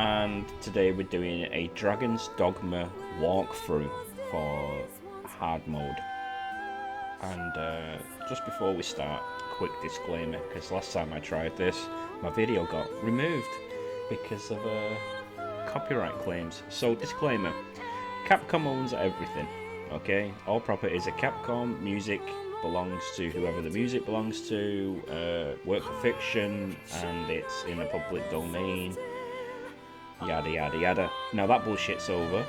and today we're doing a Dragon Dogma walkthrough for hard mode. And just before we start, quick disclaimer, because last time I tried this, my video got removed because of copyright claims. So disclaimer, Capcom owns everything, okay? All properties of Capcom, music belongs to whoever the music belongs to, work of fiction, and it's in a public domain, yada yada yada. Now that bullshit's over,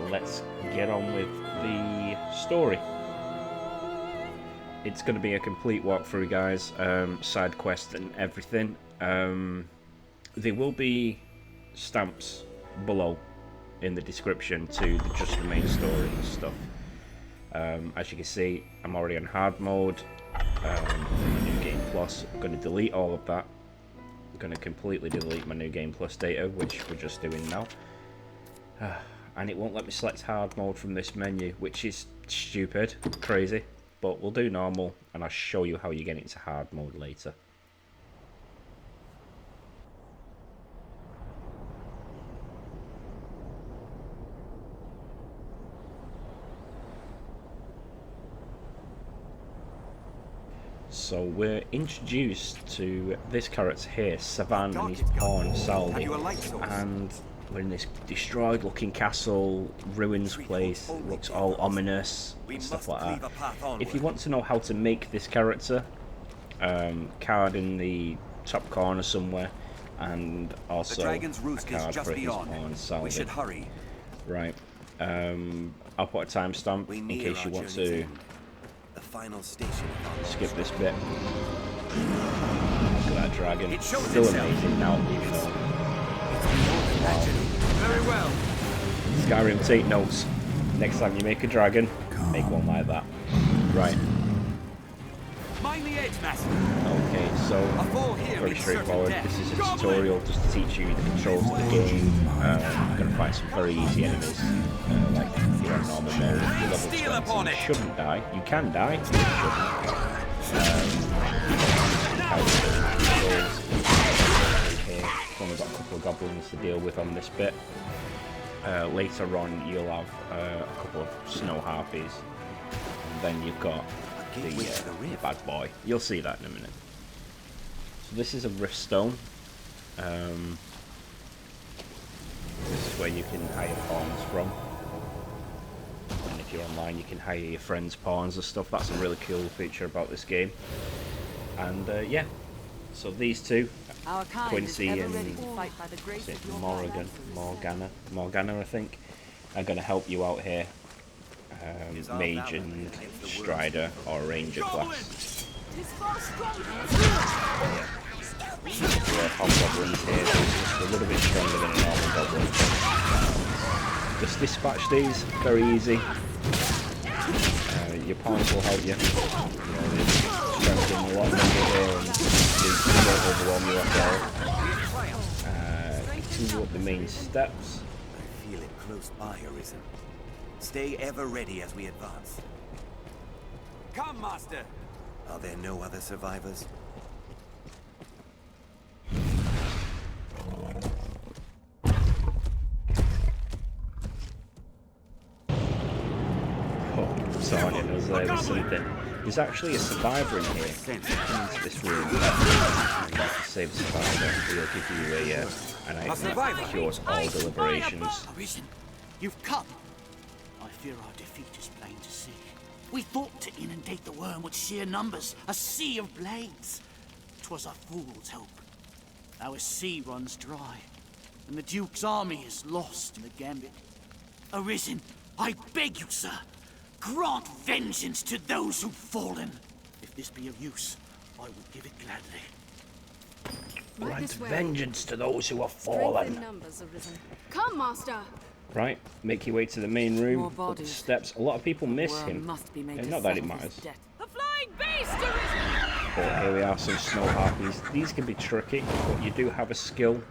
let's get on with the story. It's going to be a complete walkthrough, guys, side quest and everything. There will be stamps below in the description to just the main story and stuff. As you can see, I'm already on hard mode. New Game Plus. I'm going to delete all of that. I'm going to completely delete my New Game Plus data, which we're just doing now. And it won't let me select hard mode from this menu, which is stupid, crazy. But we'll do normal, and I'll show you how you get into hard mode later. So we're introduced to this character here, Savan, and his pawn Saldi, and we're in this destroyed looking castle, ruins place. It looks all ominous and stuff like that. If you want to know how to make this character, card in the top corner somewhere, and also a card for his pawn Saldi. Right, I'll put a timestamp in case you want to skip this bit. Look at that dragon. Still amazing now, even though. Very well. Skyrim, take notes. Next time you make a dragon, make one like that. Right. Mind the edge, master. Okay, so very straightforward. This is a tutorial just to teach you the controls of the game. You're gonna fight some very easy enemies, like if you're on normal mode. You're level 20. You shouldn't die. You can die, but you shouldn't. Only got a couple of goblins to deal with on this bit. Later on you'll have a couple of snow harpies, and then you've got the bad boy. You'll see that in a minute. So this is a riftstone. This is where you can hire pawns from, and if you're online you can hire your friends' pawns and stuff. That's a really cool feature about this game. And yeah, so these two, Quincy and Morgana, I think, are going to help you out here. Mage and Strider or Ranger class. We have hobgoblins here, just a little bit stronger than a normal goblin. Just dispatch these, very easy. Your pawns will help you. Strengthen a lot of number here and they won't overwhelm you at all. Continue up the main steps. I feel it close by, Arisen. Stay ever ready as we advance. Come, master. Are there no other survivors? Oh, sorry, I was there with something. There's actually a survivor in here. Come into this room and you can save a survivor. He'll give you an item that cures all deliberations. Arisen, you've come. I fear our defeat is plain to see. We thought to inundate the worm with sheer numbers, a sea of blades. 'Twas a fool's hope. Our sea runs dry, and the Duke's army is lost in the gambit. Arisen, I beg you, sir, grant vengeance to those who've fallen. If this be of use, I would give it gladly. Grant vengeance to those who have fallen. Come, master. Right, make your way to the main room, up the steps. A lot of people miss him. Not that it matters. A flying beast arisen! But here we are, some snow harpies. These can be tricky, but you do have a skill.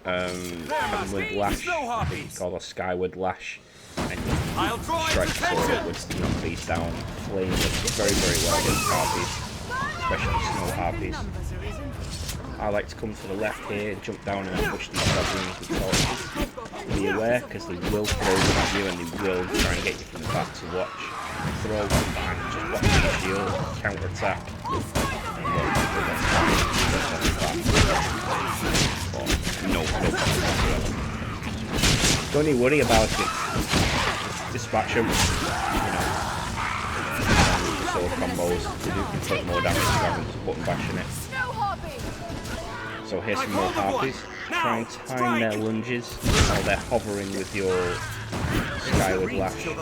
With lash, called a skyward lash. And you strike the sword upwards to knock these down. Flame works very, very well against harpies, especially snow harpies. I like to come to the left here, jump down and push these goblins with torches. Be aware, because they will throw them at you and they will try and get you from the back to watch. Throw them back, just watch your shield, counter attack, and no problem. Don't you worry about it. Just dispatch them. Sword combos, they do inflict more damage rather than button bashing it. So here's some more harpies. Try and time their lunges while they're hovering with your skyward lash to the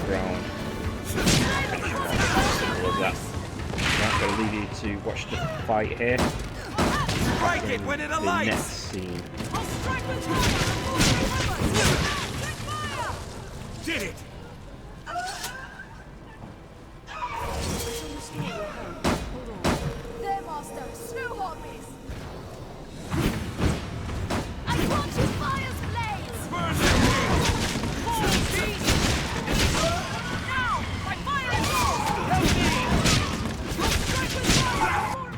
ground. Finish them off. Simple as that. Right, gonna leave you to watch the fight here. The next scene. Did it! There, Master. Snow harpies. I want to fire's blaze. Burn them! Now, my fire is on. Help me! I'll strike with fire.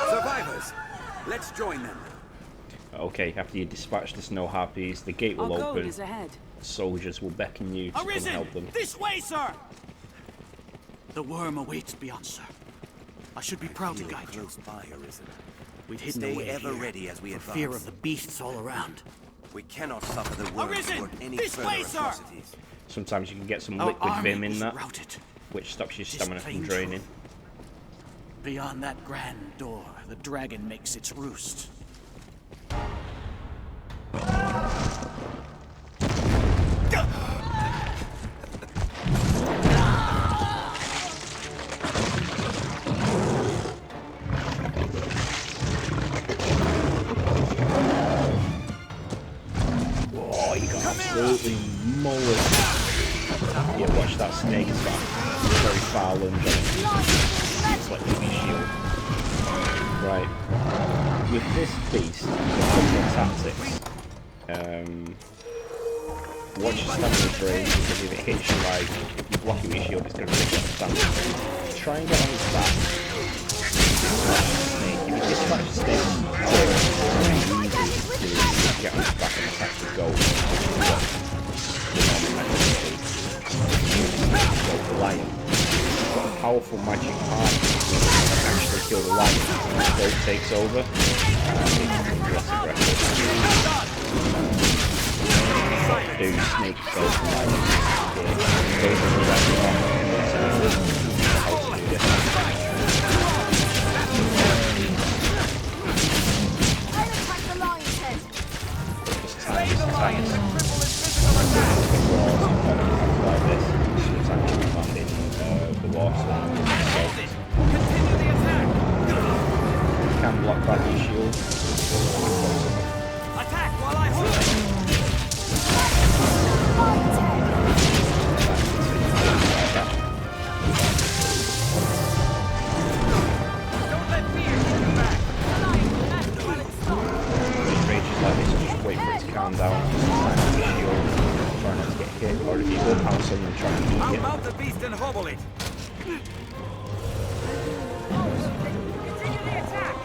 Survivors, let's join them. Okay, after you dispatch the snow harpies, the gate will Our goal open. is ahead. Soldiers will beckon you to come Arisen! help them. This way, sir! The worm awaits beyond, sir. I should be proud to Feel guide you. close by, Arisen. We've hidden Stay away ever here ready as we for advance. fear of the beasts all around. We cannot suffer the worm Arisen! to work any This further way, sir! atrocities. Sometimes you can get some Our liquid army vim in was that, routed. which stops your This stamina from plain draining. truth. Beyond that grand door, the dragon makes its roost. Oh, you got absolutely mullered. Yeah, watch that snake attack. Very far lunge on it. It's like your shield. Right. With this beast, the tactics. Watch your stamina drain, because if it hits you like, if you block it with your shield, it's going to take up stamina. Try and get on his back. Snake. If you dispatch the snake, it's very easy to get on his back and attack the goat, which is what the normal method would be. So the lion. It's got a powerful magic heart that can actually kill the lion. When the goat takes over, it becomes less aggressive. Do snake goat lion. Those are the right how to do this. I'll attack the lion's head. Just time. Like this. Sometimes you can land in the water. Continue the attack! You can block back your shield. Attack while I hold it! Lion's head. Don't let fear hold you back! The lion will act while it's stopped. When it rages like this, just wait for it to calm down. Time your shield. Try not to get hit. Or if you go pounce on them, try and I'll eat it. mount the beast and hobble it! Continue the attack!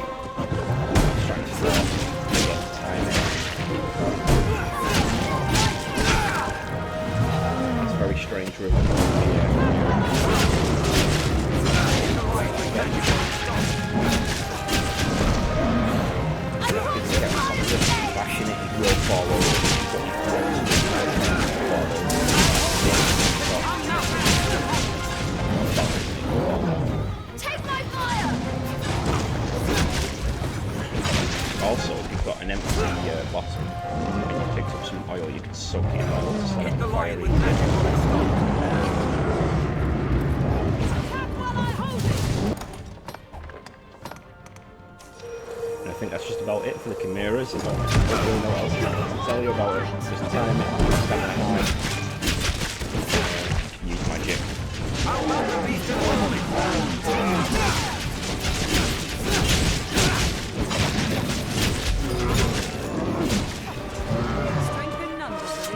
Trying to draw. You get the timing. It's very strange rhythm. Bashing it, it will fall over. Take my fire. Also, if you've got an empty bottle and you picked up some oil, you can soak it in oil to set Hit up the a fire lion with easily. Attack while I hold it. And I think that's just about it for the chimeras. I don't really know what else to tell you about it. Just time it, stand high, use magic. I'll mount the beast and hobble it! Strength in numbers.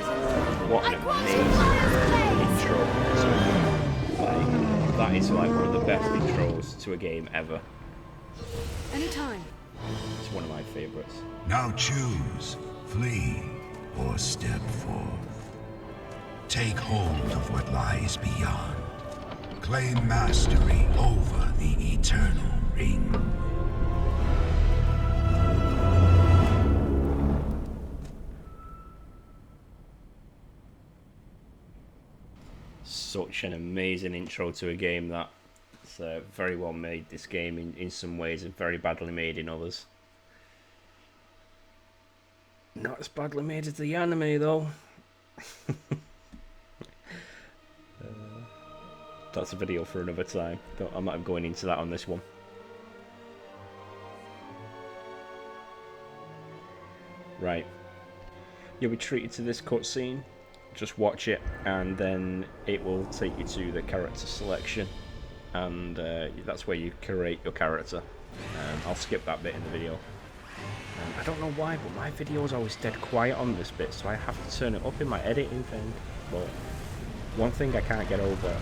is like one of the best intros to a game ever. Anytime. It's one of my favourites. Now choose, flee, or step forth. Take hold of what lies beyond. Claim mastery over the eternal ring. Such an amazing intro to a game that. It's very well made, this game, in some ways, and very badly made in others. Not as badly made as the anime, though. That's a video for another time. I'm not going into that on this one. Right. You'll be treated to this cutscene. Just watch it, and then it will take you to the character selection. And that's where you create your character. I'll skip that bit in the video. I don't know why, but my video is always dead quiet on this bit, so I have to turn it up in my editing thing. But one thing I can't get over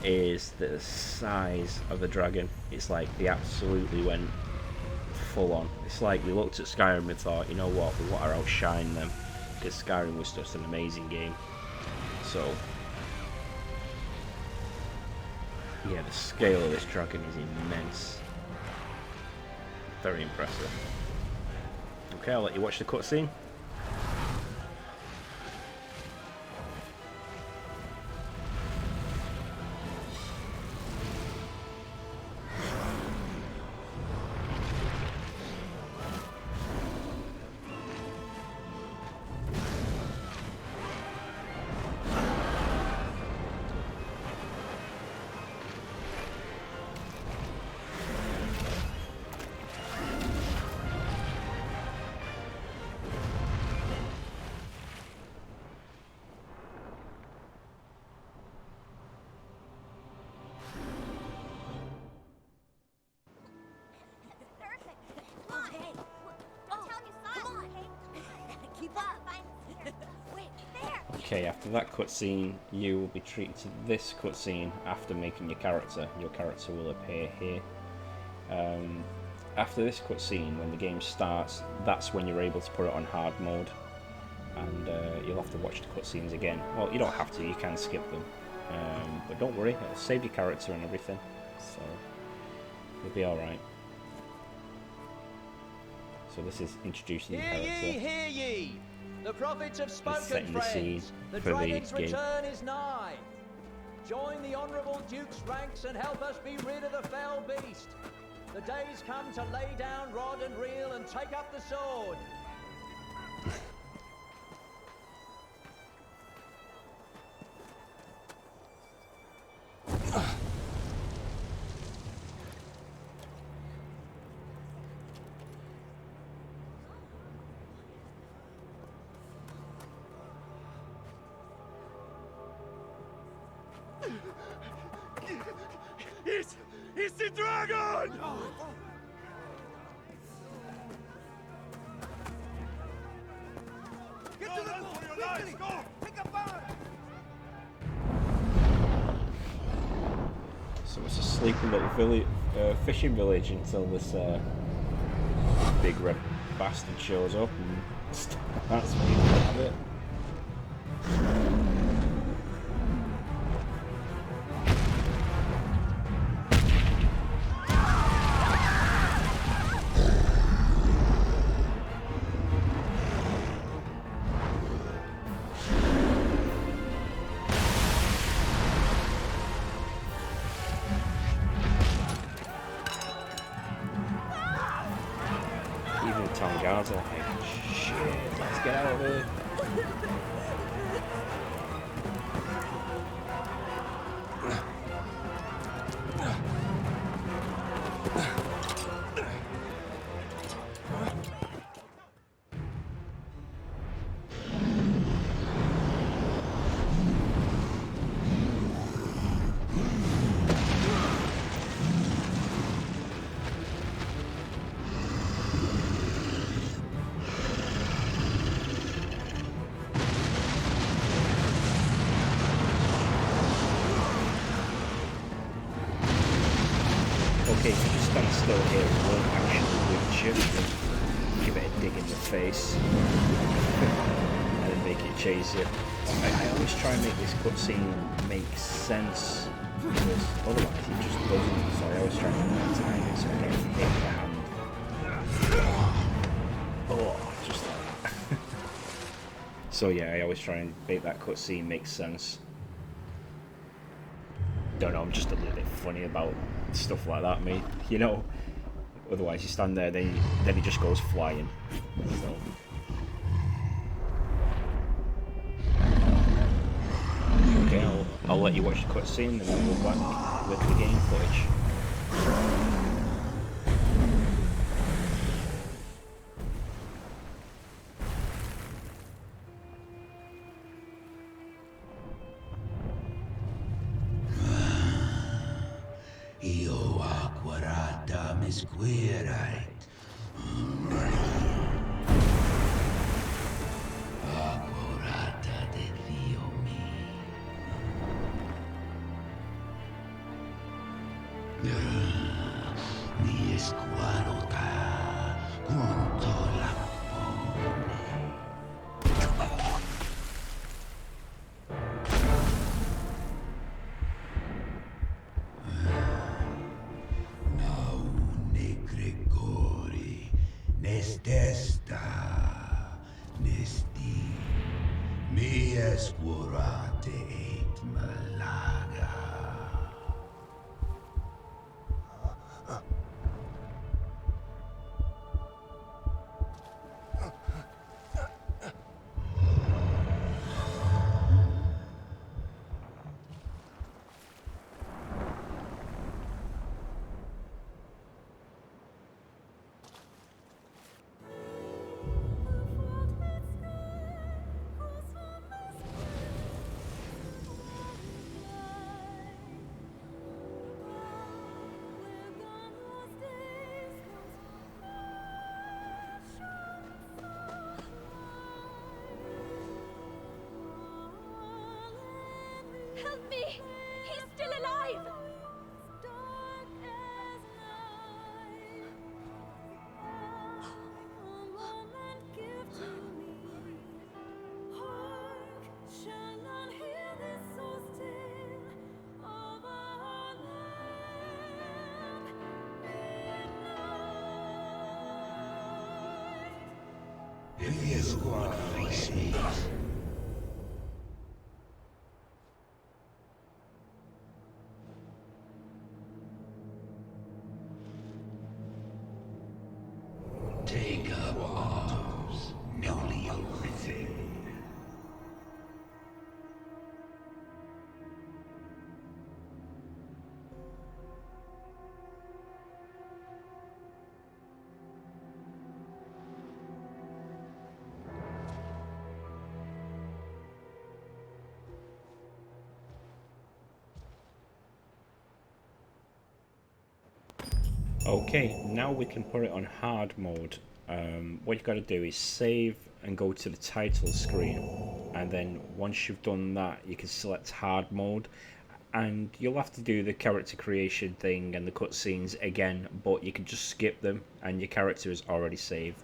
is the size of the dragon. It's like they absolutely went full on. It's like we looked at Skyrim and thought, you know what, we want to outshine them, because Skyrim was just an amazing game. So yeah, the scale of this dragon is immense. Very impressive. Okay, I'll let you watch the cutscene. Okay, after that cutscene, you will be treated to this cutscene after making your character. Your character will appear here. After this cutscene, when the game starts, that's when you're able to put it on hard mode. And you'll have to watch the cutscenes again. Well, you don't have to, you can skip them. But don't worry, it'll save your character and everything. So, you'll be alright. So this is introducing the character. Hear ye, hear ye! The prophets have spoken, setting the scene friends. The for the dragon's game. return is nigh. Join the honourable Duke's ranks and help us be rid of the fell beast. The day's come to lay down rod and reel and take up the sword. It's the dragon! Get to the boat, quickly! Go! Pick up fire! So it's a sleepy little village, fishing village until this big red bastard shows up and starts making fun of it. Even the town guards are like, shit, let's get out of here. okay if you just stand still here, it won't actually reach you. Give it a dig in the face. And then make it chase you. I always try and make this cutscene make sense, because otherwise it just doesn't. So I always try and time it so I don't hit the hand. Oh, just like that. So yeah, I always try and make that cutscene make sense. Don't know, I'm just a little bit funny about stuff like that, me. You know, otherwise you stand there, then he just goes flying. So. Okay, I'll let you watch the cutscene, then I'll go back with the game footage. Io acquarata misquierait. Acquarata de Dio mi. Mi esquarota quanto la pone. Nestesta, nesti, mi escurate et malaga. Help me! He's still alive! If you squad face me. Take up arms, newly arisen. Okay, now we can put it on hard mode. What you've got to do is save and go to the title screen, and then once you've done that you can select hard mode, and you'll have to do the character creation thing and the cutscenes again, but you can just skip them and your character is already saved.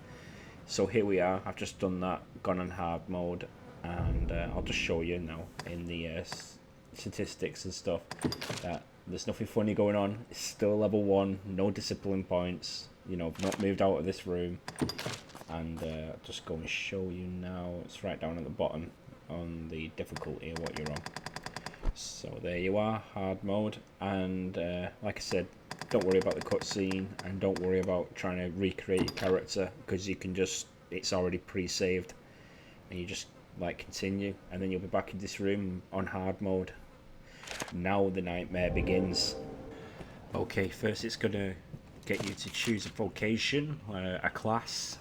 So here we are, I've just done that, gone on hard mode, and I'll just show you now in the statistics and stuff that there's nothing funny going on. It's still level 1, no discipline points, you know, I've not moved out of this room. And I'll just go and show you now. It's right down at the bottom on the difficulty of what you're on. So there you are, hard mode. And like I said, don't worry about the cutscene, and don't worry about trying to recreate your character, because you can just, it's already pre-saved, and you just like continue, and then you'll be back in this room on hard mode. Now the nightmare begins. Okay, first it's gonna get you to choose a vocation, a class,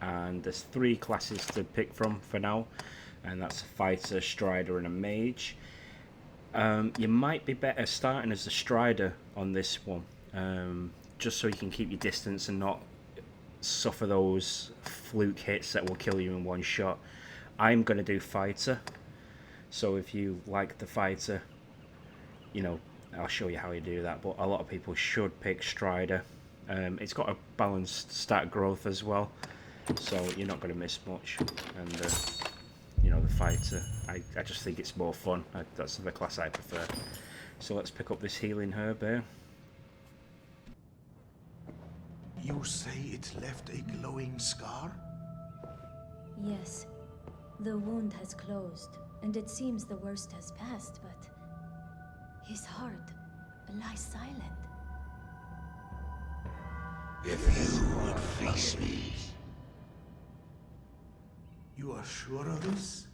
and there's 3 classes to pick from for now, and that's a fighter, strider, and a mage. You might be better starting as a strider on this one, just so you can keep your distance and not suffer those fluke hits that will kill you in one shot. I'm gonna do fighter, so if you like the fighter, you know, I'll show you how you do that, but a lot of people should pick Strider. It's got a balanced stat growth as well, so you're not going to miss much. And you know, the fighter, I just think it's more fun. That's the class I prefer. So let's pick up this healing herb here. You say it left a glowing scar? Yes. The wound has closed, and it seems the worst has passed, but his heart lies silent. If you would face me. You are sure of this?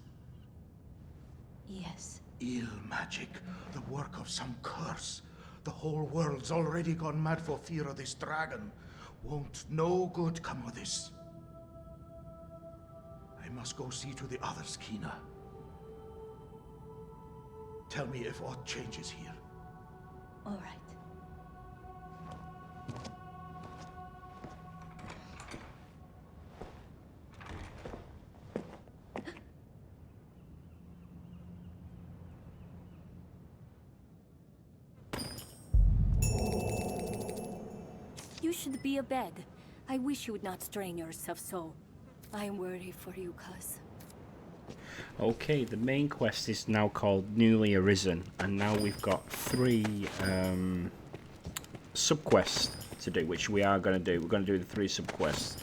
Yes. Ill magic, the work of some curse. The whole world's already gone mad for fear of this dragon. Won't no good come of this? I must go see to the others, Kina. Tell me if aught changes here. All right. You should be abed. I wish you would not strain yourself so. I worry for you, cuz. Okay, the main quest is now called Newly Arisen, and now we've got 3 subquests to do, which we are going to do. We're going to do the 3 subquests.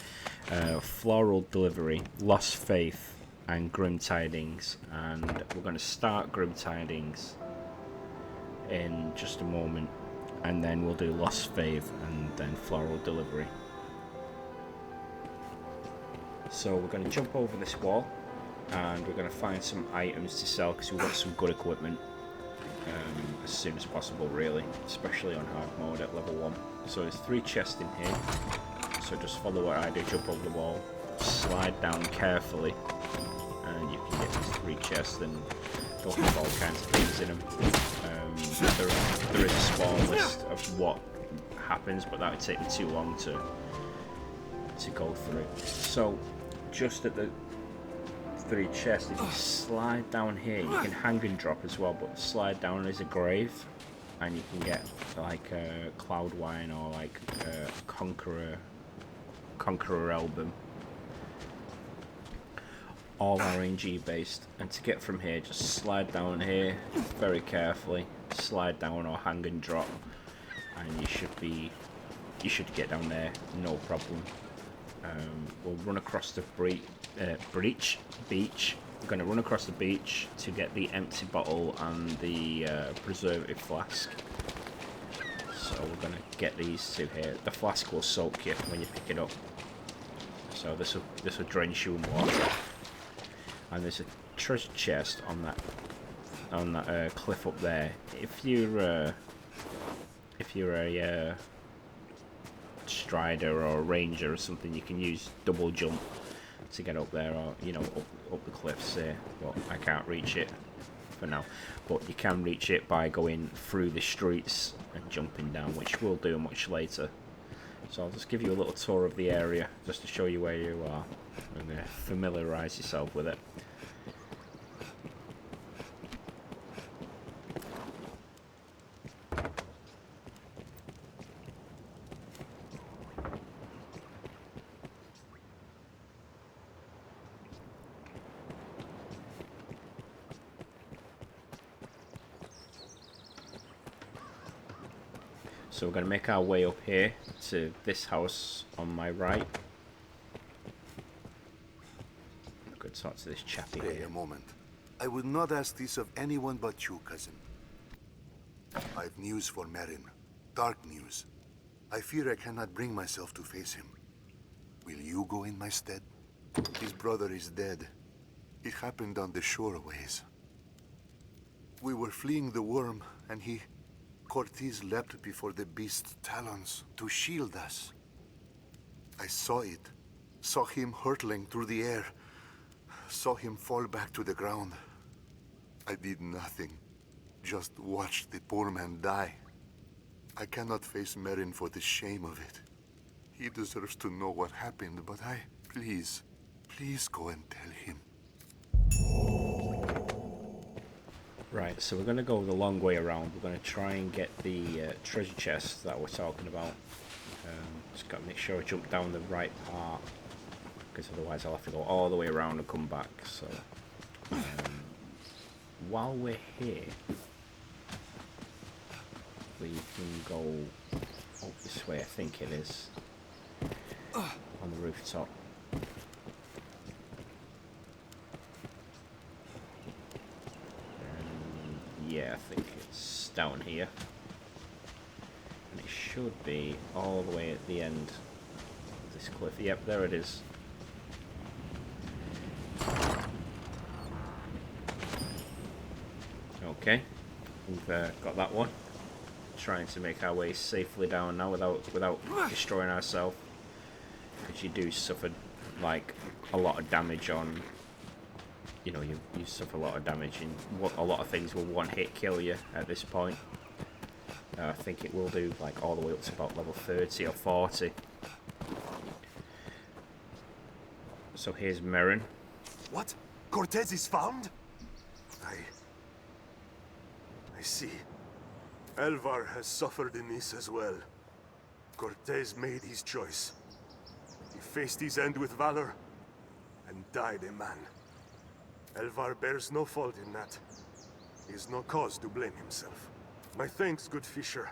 Floral Delivery, Lost Faith, and Grim Tidings. And we're going to start Grim Tidings in just a moment, and then we'll do Lost Faith and then Floral Delivery. So we're going to jump over this wall, and we're going to find some items to sell because we've got some good equipment as soon as possible, really, especially on hard mode at level 1. So there's 3 chests in here, so just follow what I do, jump over the wall, slide down carefully, and you can get these 3 chests, and they'll have all kinds of things in them. There is a spawn list of what happens, but that would take me too long to go through. So just at the 3 chests, if you slide down here, you can hang and drop as well, but slide down is a grave, and you can get like a Cloud Wine or like a Conqueror album, all RNG based. And to get from here, just slide down here very carefully, slide down or hang and drop, and you should get down there no problem. We'll run across the beach. We're going to run across the beach to get the empty bottle and the preservative flask. So we're going to get these 2 here. The flask will soak you when you pick it up, so this will drench you in water. And there's a treasure chest on that cliff up there. If you're a Strider or a Ranger or something, you can use double jump to get up there, or you know, up the cliffs here. Well, I can't reach it for now, but you can reach it by going through the streets and jumping down, which we'll do much later. So I'll just give you a little tour of the area just to show you where you are and familiarise yourself with it. So we're going to make our way up here to this house on my right. I could talk to this chappy Stay here. a moment. I would not ask this of anyone but you, cousin. I've news for Marin. Dark news. I fear I cannot bring myself to face him. Will you go in my stead? His brother is dead. It happened on the shore a ways. We were fleeing the worm, and Cortez leapt before the beast's talons to shield us. I saw it. Saw him hurtling through the air. Saw him fall back to the ground. I did nothing. Just watched the poor man die. I cannot face Marin for the shame of it. He deserves to know what happened, but please go and tell him. Right, so we're going to go the long way around. We're going to try and get the treasure chest that we're talking about. Just got to make sure I jump down the right part, because otherwise I'll have to go all the way around and come back. So while we're here, we can go up this way, I think it is, on the rooftop. Yeah, I think it's down here. And it should be all the way at the end of this cliff. Yep, there it is. Okay, we've got that one. Trying to make our way safely down now without destroying ourselves. Because you do suffer like a lot of damage on... You know, you suffer a lot of damage, and a lot of things will one-hit kill you at this point. I think it will do like all the way up to about level 30 or 40. So here's Merrin. What? Cortez is found? I see. Elvar has suffered in this as well. Cortez made his choice. He faced his end with valor and died a man. Elvar bears no fault in that. He has no cause to blame himself. My thanks, good Fisher.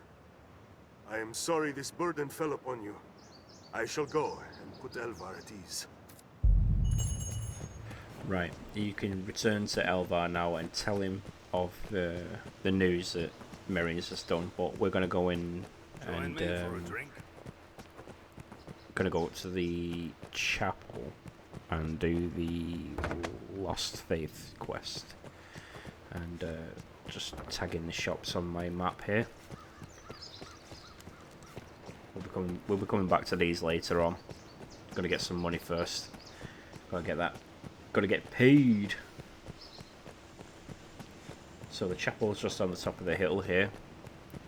I am sorry this burden fell upon you. I shall go and put Elvar at ease. Right, you can return to Elvar now and tell him of the news that Merrin's has done, but we're going to go in and going to go up to the chapel and do the Lost Faith quest, and just tag in the shops on my map here. We'll be coming back to these later on. Gotta get some money first. Gotta get paid. So the chapel's just on the top of the hill here.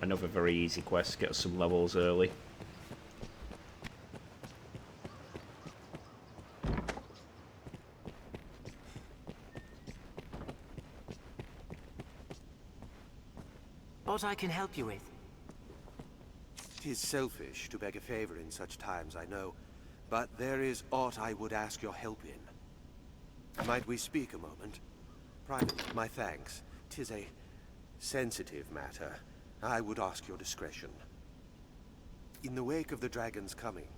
Another very easy quest, get some levels early. What I can help you with? 'Tis selfish to beg a favor in such times, I know, but there is aught I would ask your help in. Might we speak a moment? Privately, my thanks. 'Tis a sensitive matter. I would ask your discretion. In the wake of the dragon's coming,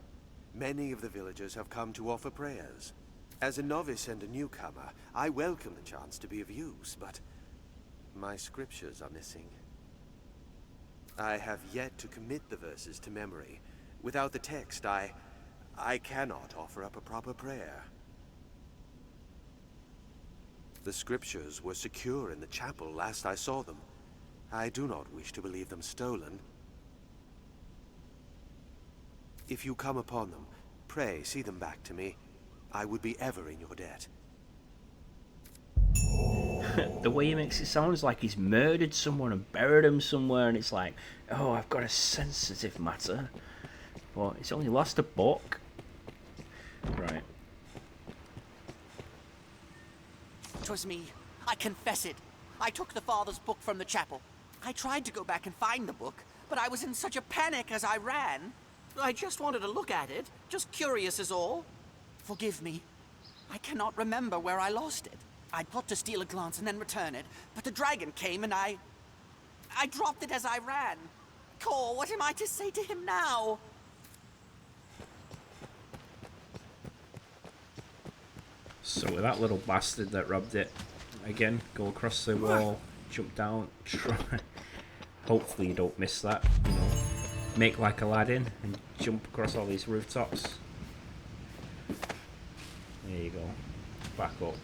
many of the villagers have come to offer prayers. As a novice and a newcomer, I welcome the chance to be of use, but my scriptures are missing. I have yet to commit the verses to memory. Without the text, I cannot offer up a proper prayer. The scriptures were secure in the chapel last I saw them. I do not wish to believe them stolen. If you come upon them, pray see them back to me. I would be ever in your debt. The way he makes it sound like he's murdered someone and buried him somewhere, and it's like, oh, I've got a sensitive matter. But he's only lost a book. Right. 'Twas me. I confess it. I took the father's book from the chapel. I tried to go back and find the book, but I was in such a panic as I ran. I just wanted to look at it, just curious is all. Forgive me. I cannot remember where I lost it. I thought to steal a glance and then return it, but the dragon came and I dropped it as I ran. Cor, what am I to say to him now? So with that little bastard that robbed it, again, go across the wall, jump down, try. Hopefully you don't miss that, you know. Make like Aladdin and jump across all these rooftops. There you go. Back up.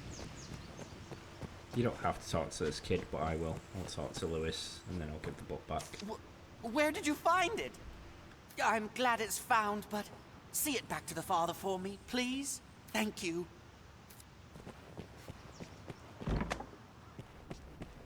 You don't have to talk to this kid, but I will. I'll talk to Lewis, and then I'll give the book back. Where did you find it? I'm glad it's found, but see it back to the father for me, please. Thank you.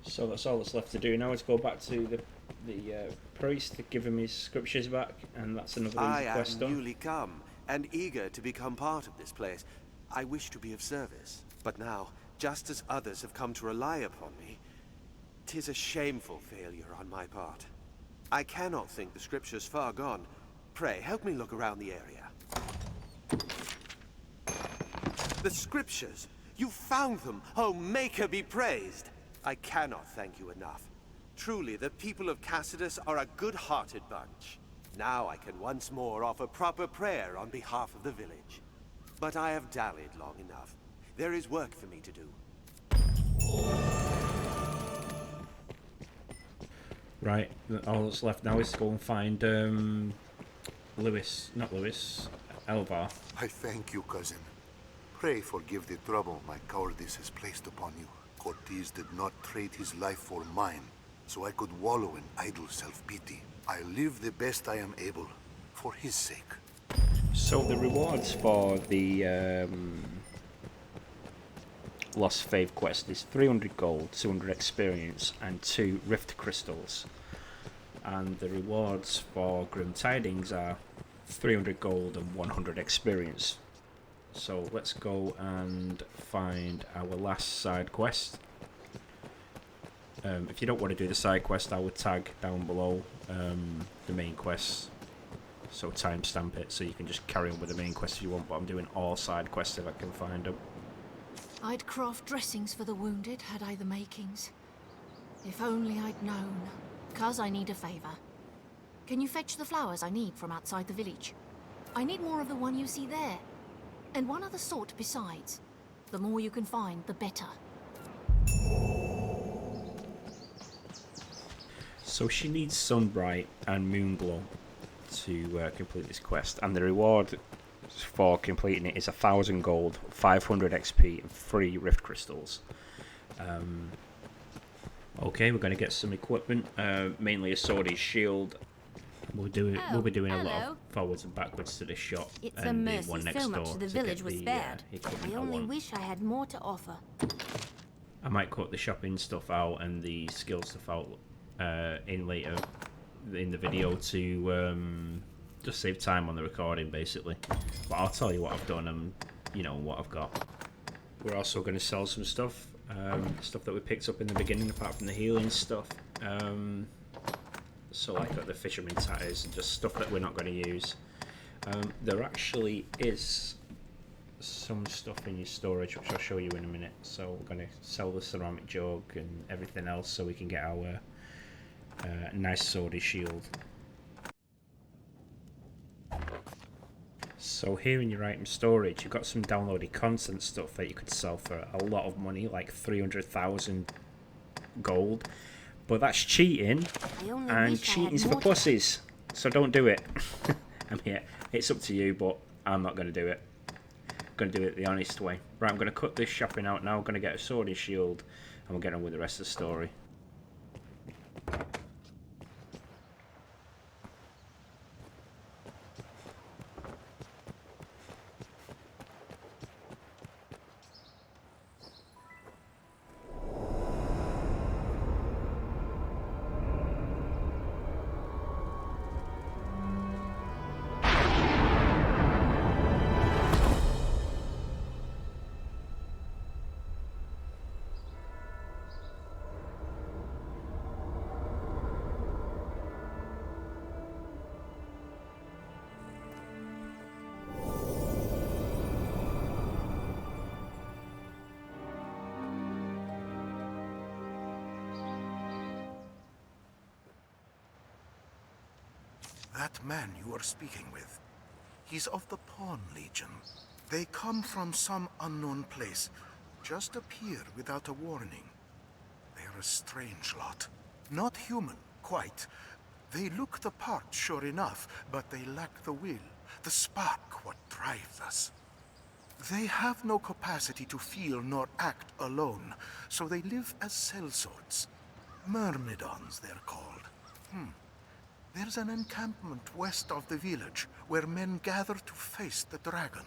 So that's all that's left to do now, is go back to the priest to give him his scriptures back, and that's another easy quest done. I am newly come, and eager to become part of this place. I wish to be of service, but now, just as others have come to rely upon me, 'Tis a shameful failure on my part. I cannot think the scriptures far gone. Pray, help me look around the area. The scriptures! You found them! Oh, Maker be praised! I cannot thank you enough. Truly, the people of Cassidus are a good-hearted bunch. Now I can once more offer proper prayer on behalf of the village. But I have dallied long enough. There is work for me to do. Right, all that's left now is to go and find Elvar. I thank you, cousin. Pray forgive the trouble my cowardice has placed upon you. Cortez did not trade his life for mine, so I could wallow in idle self-pity. I live the best I am able, for his sake. So the rewards for the Lost Faith quest is 300 gold, 200 experience, and 2 rift crystals. And the rewards for Grim Tidings are 300 gold and 100 experience. So let's go and find our last side quest. If you don't want to do the side quest, I would tag down below the main quest. So timestamp it so you can just carry on with the main quest if you want, but I'm doing all side quests if I can find them. I'd craft dressings for the wounded, had I the makings. If only I'd known. Cuz I need a favour. Can you fetch the flowers I need from outside the village? I need more of the one you see there. And one other sort besides. The more you can find, the better. So she needs Sunbright and Moonglow to complete this quest, and the reward for completing it is 1,000 gold, 500 XP, and 3 rift crystals. Okay, we're going to get some equipment, mainly a sword and shield. We'll be doing a lot of forwards and backwards to this shop. It's and a mercy one next so door much the to village get was the, spared. equipment I only want. wish I had more to offer. I might cut the shopping stuff out and the skill stuff out in later in the video to just save time on the recording, basically. But I'll tell you what I've done and you know what I've got. We're also going to sell some stuff, stuff that we picked up in the beginning, apart from the healing stuff. So like got the fisherman tatters and just stuff that we're not going to use. There actually is some stuff in your storage which I'll show you in a minute. So we're going to sell the ceramic jug and everything else so we can get our nice sword and shield. So here in your item storage you've got some downloaded content stuff that you could sell for a lot of money, like 300,000 gold. But that's cheating, and cheating's for pussies, so don't do it. I mean, it's up to you, but I'm not going to do it. I'm going to do it the honest way. Right, I'm going to cut this shopping out now. I'm going to get a sword and shield, and we'll get on with the rest of the story. That man you are speaking with, he's of the Pawn Legion. They come from some unknown place, just appear without a warning. They're a strange lot. Not human, quite. They look the part, sure enough, but they lack the will, the spark what drives us. They have no capacity to feel nor act alone, so they live as sellswords. Myrmidons, they're called. There's an encampment west of the village where men gather to face the dragon.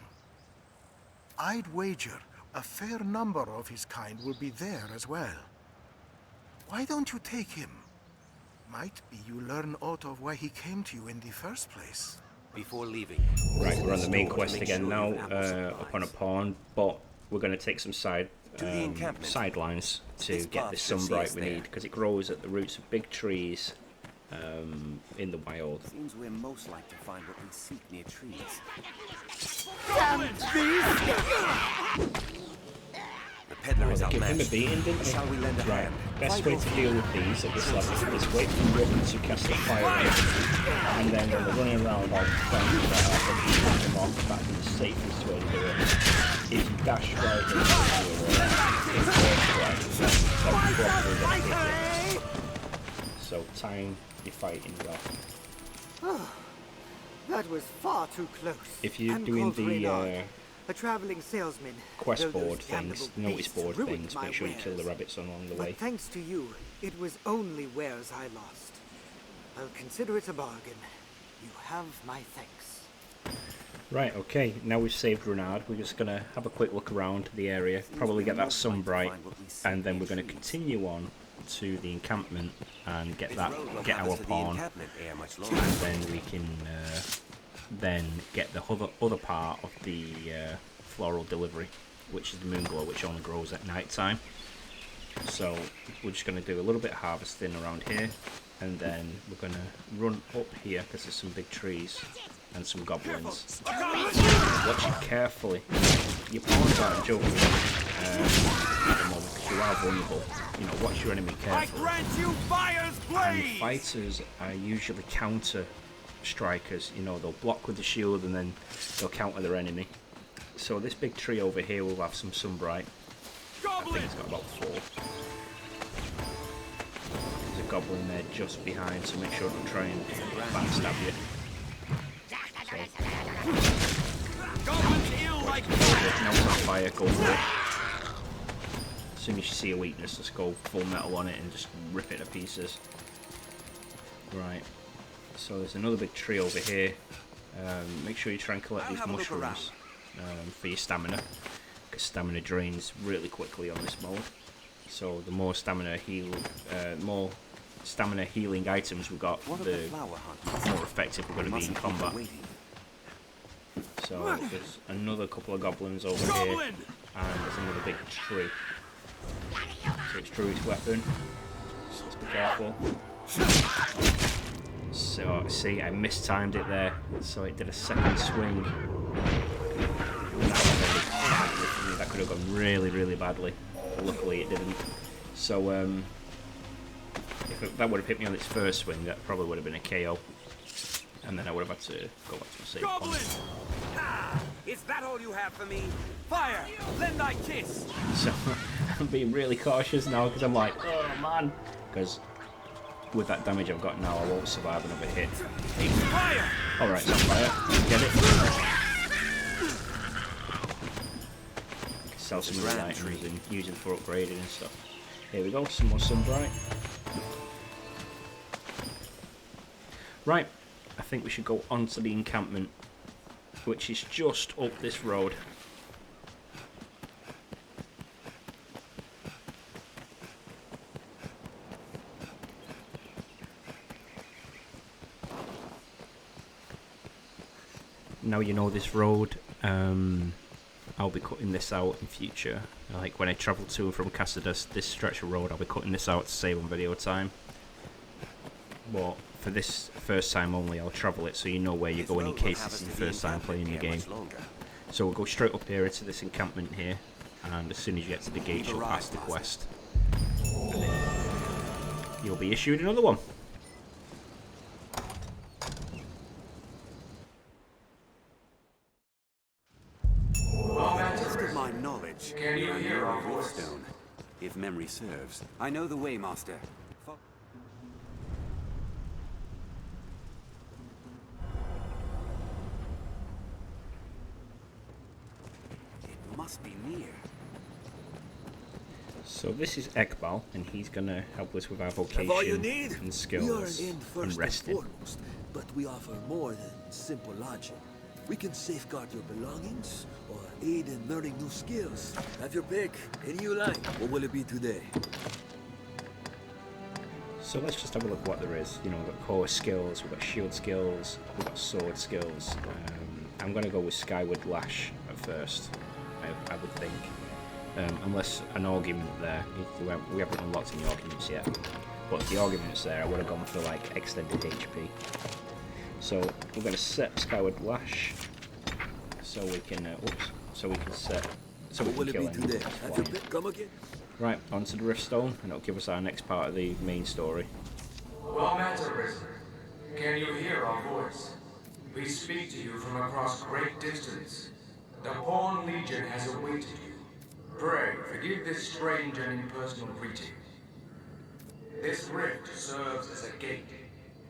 I'd wager a fair number of his kind will be there as well. Why don't you take him? Might be you learn aught of why he came to you in the first place. Before leaving. Right, we're on the main quest again now, up on a pawn, but we're going to take some side sidelines to get the sunbright we need, because it grows at the roots of big trees in the wild. Seems we're most like to find what we seek near trees. The peddler is give him a outmatched. beating, didn't Shall we lend a Right. hand? Best way to deal with these at this level is wait for them to cast a fire ring, and then when they're running around, I'll try and get that up and knock them off. That'd be the safest way to do it. If you dash right into your so time your fighting well. That was far too close. If you're And doing called the Reynard, a traveling salesman, quest though those board things, damnable notice beasts board ruined things, my make sure you kill the wares. rabbits along the But way. thanks to you, it was only wares I lost. I'll consider it a bargain. You have my thanks. Right, okay, now we've saved Renard, we're just going to have a quick look around the area, probably get that sunbright, and then we're going to continue on to the encampment and get our pawn, and then we can then get the other part of the Floral Delivery, which is the moon glow, which only grows at night time. So we're just going to do a little bit of harvesting around here, and then we're going to run up here because there's some big trees and some goblins. Watch it carefully. Your pawns aren't joking at the moment because you are vulnerable. You know, watch your enemy carefully. And fighters are usually counter strikers. You know, they'll block with the shield and then they'll counter their enemy. So this big tree over here will have some sunbright. I think it's got about 4. There's a goblin there just behind, so make sure to try and backstab you. Now it's on fire, go for it. As soon as you see a weakness, just go full metal on it and just rip it to pieces. Right, so there's another big tree over here. Make sure you try and collect these mushrooms for your stamina, because stamina drains really quickly on this mode. So the more stamina healing items we've got, the more effective we're going to be in combat. So there's another couple of goblins over here, and there's another big tree. So it's Druid's weapon, so let's be careful. So see, I mistimed it there, so it did a second swing. That could have gone really, really badly. Luckily it didn't. So if that would have hit me on its first swing, that probably would have been a KO. And then I would have had to go back to my save point. Is that all you have for me? Fire! Lend thy kiss! So I'm being really cautious now because I'm like, oh man, because with that damage I've got now, I won't survive another hit. Fire! Alright, it's on fire. Get it? Sell some of the items and use them for upgrading and stuff. Here we go, some more sunbright. Right, I think we should go on to the encampment, which is just up this road. Now you know this road, I'll be cutting this out in future. Like when I travel to and from Cassidus, this stretch of road, I'll be cutting this out to save on video time. But for this first time only, I'll travel it so you know where you're going in case this is your first time playing the game. So we'll go straight up here into this encampment here, and as soon as you get to the gate, you'll pass the quest. And then you'll be issued another one. Just of my knowledge, I know of Woodstone, if memory serves. I know the way, Master. It must be near. So this is Ekbal, and he's going to help us with our vocation Have all you need? and skills We are an end first and resting. and foremost, but we offer more than simple lodging. We can safeguard your belongings or aid in learning new skills. Have your pick. Any you like. What will it be today? So let's just have a look at what there is. You know, we've got core skills, we've got shield skills, we've got sword skills. I'm going to go with Skyward Lash at first, I would think. unless an argument there. We haven't unlocked any arguments yet, but the argument's there. I would have gone for like extended HP. So we're going to set Skyward Lash, so we can set, so we can kill him. Right, onto the Riftstone, and it'll give us our next part of the main story. Well met, Arisen. Can you hear our voice? We speak to you from across great distance. The Pawn Legion has awaited you. Pray, forgive this strange and impersonal greeting. This rift serves as a gate.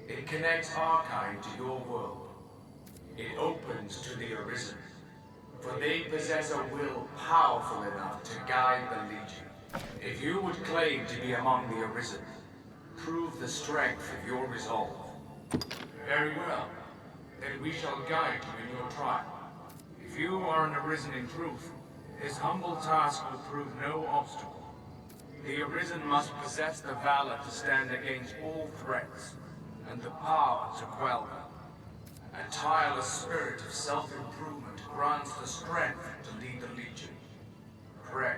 It connects our kind to your world. It opens to the Arisen, for they possess a will powerful enough to guide the Legion. If you would claim to be among the Arisen, prove the strength of your resolve. Very well. Then we shall guide you in your trial. If you are an Arisen in truth, this humble task will prove no obstacle. The Arisen must possess the valor to stand against all threats, and the power to quell them. A tireless spirit of self-improvement grants the strength to lead the Legion. Pray,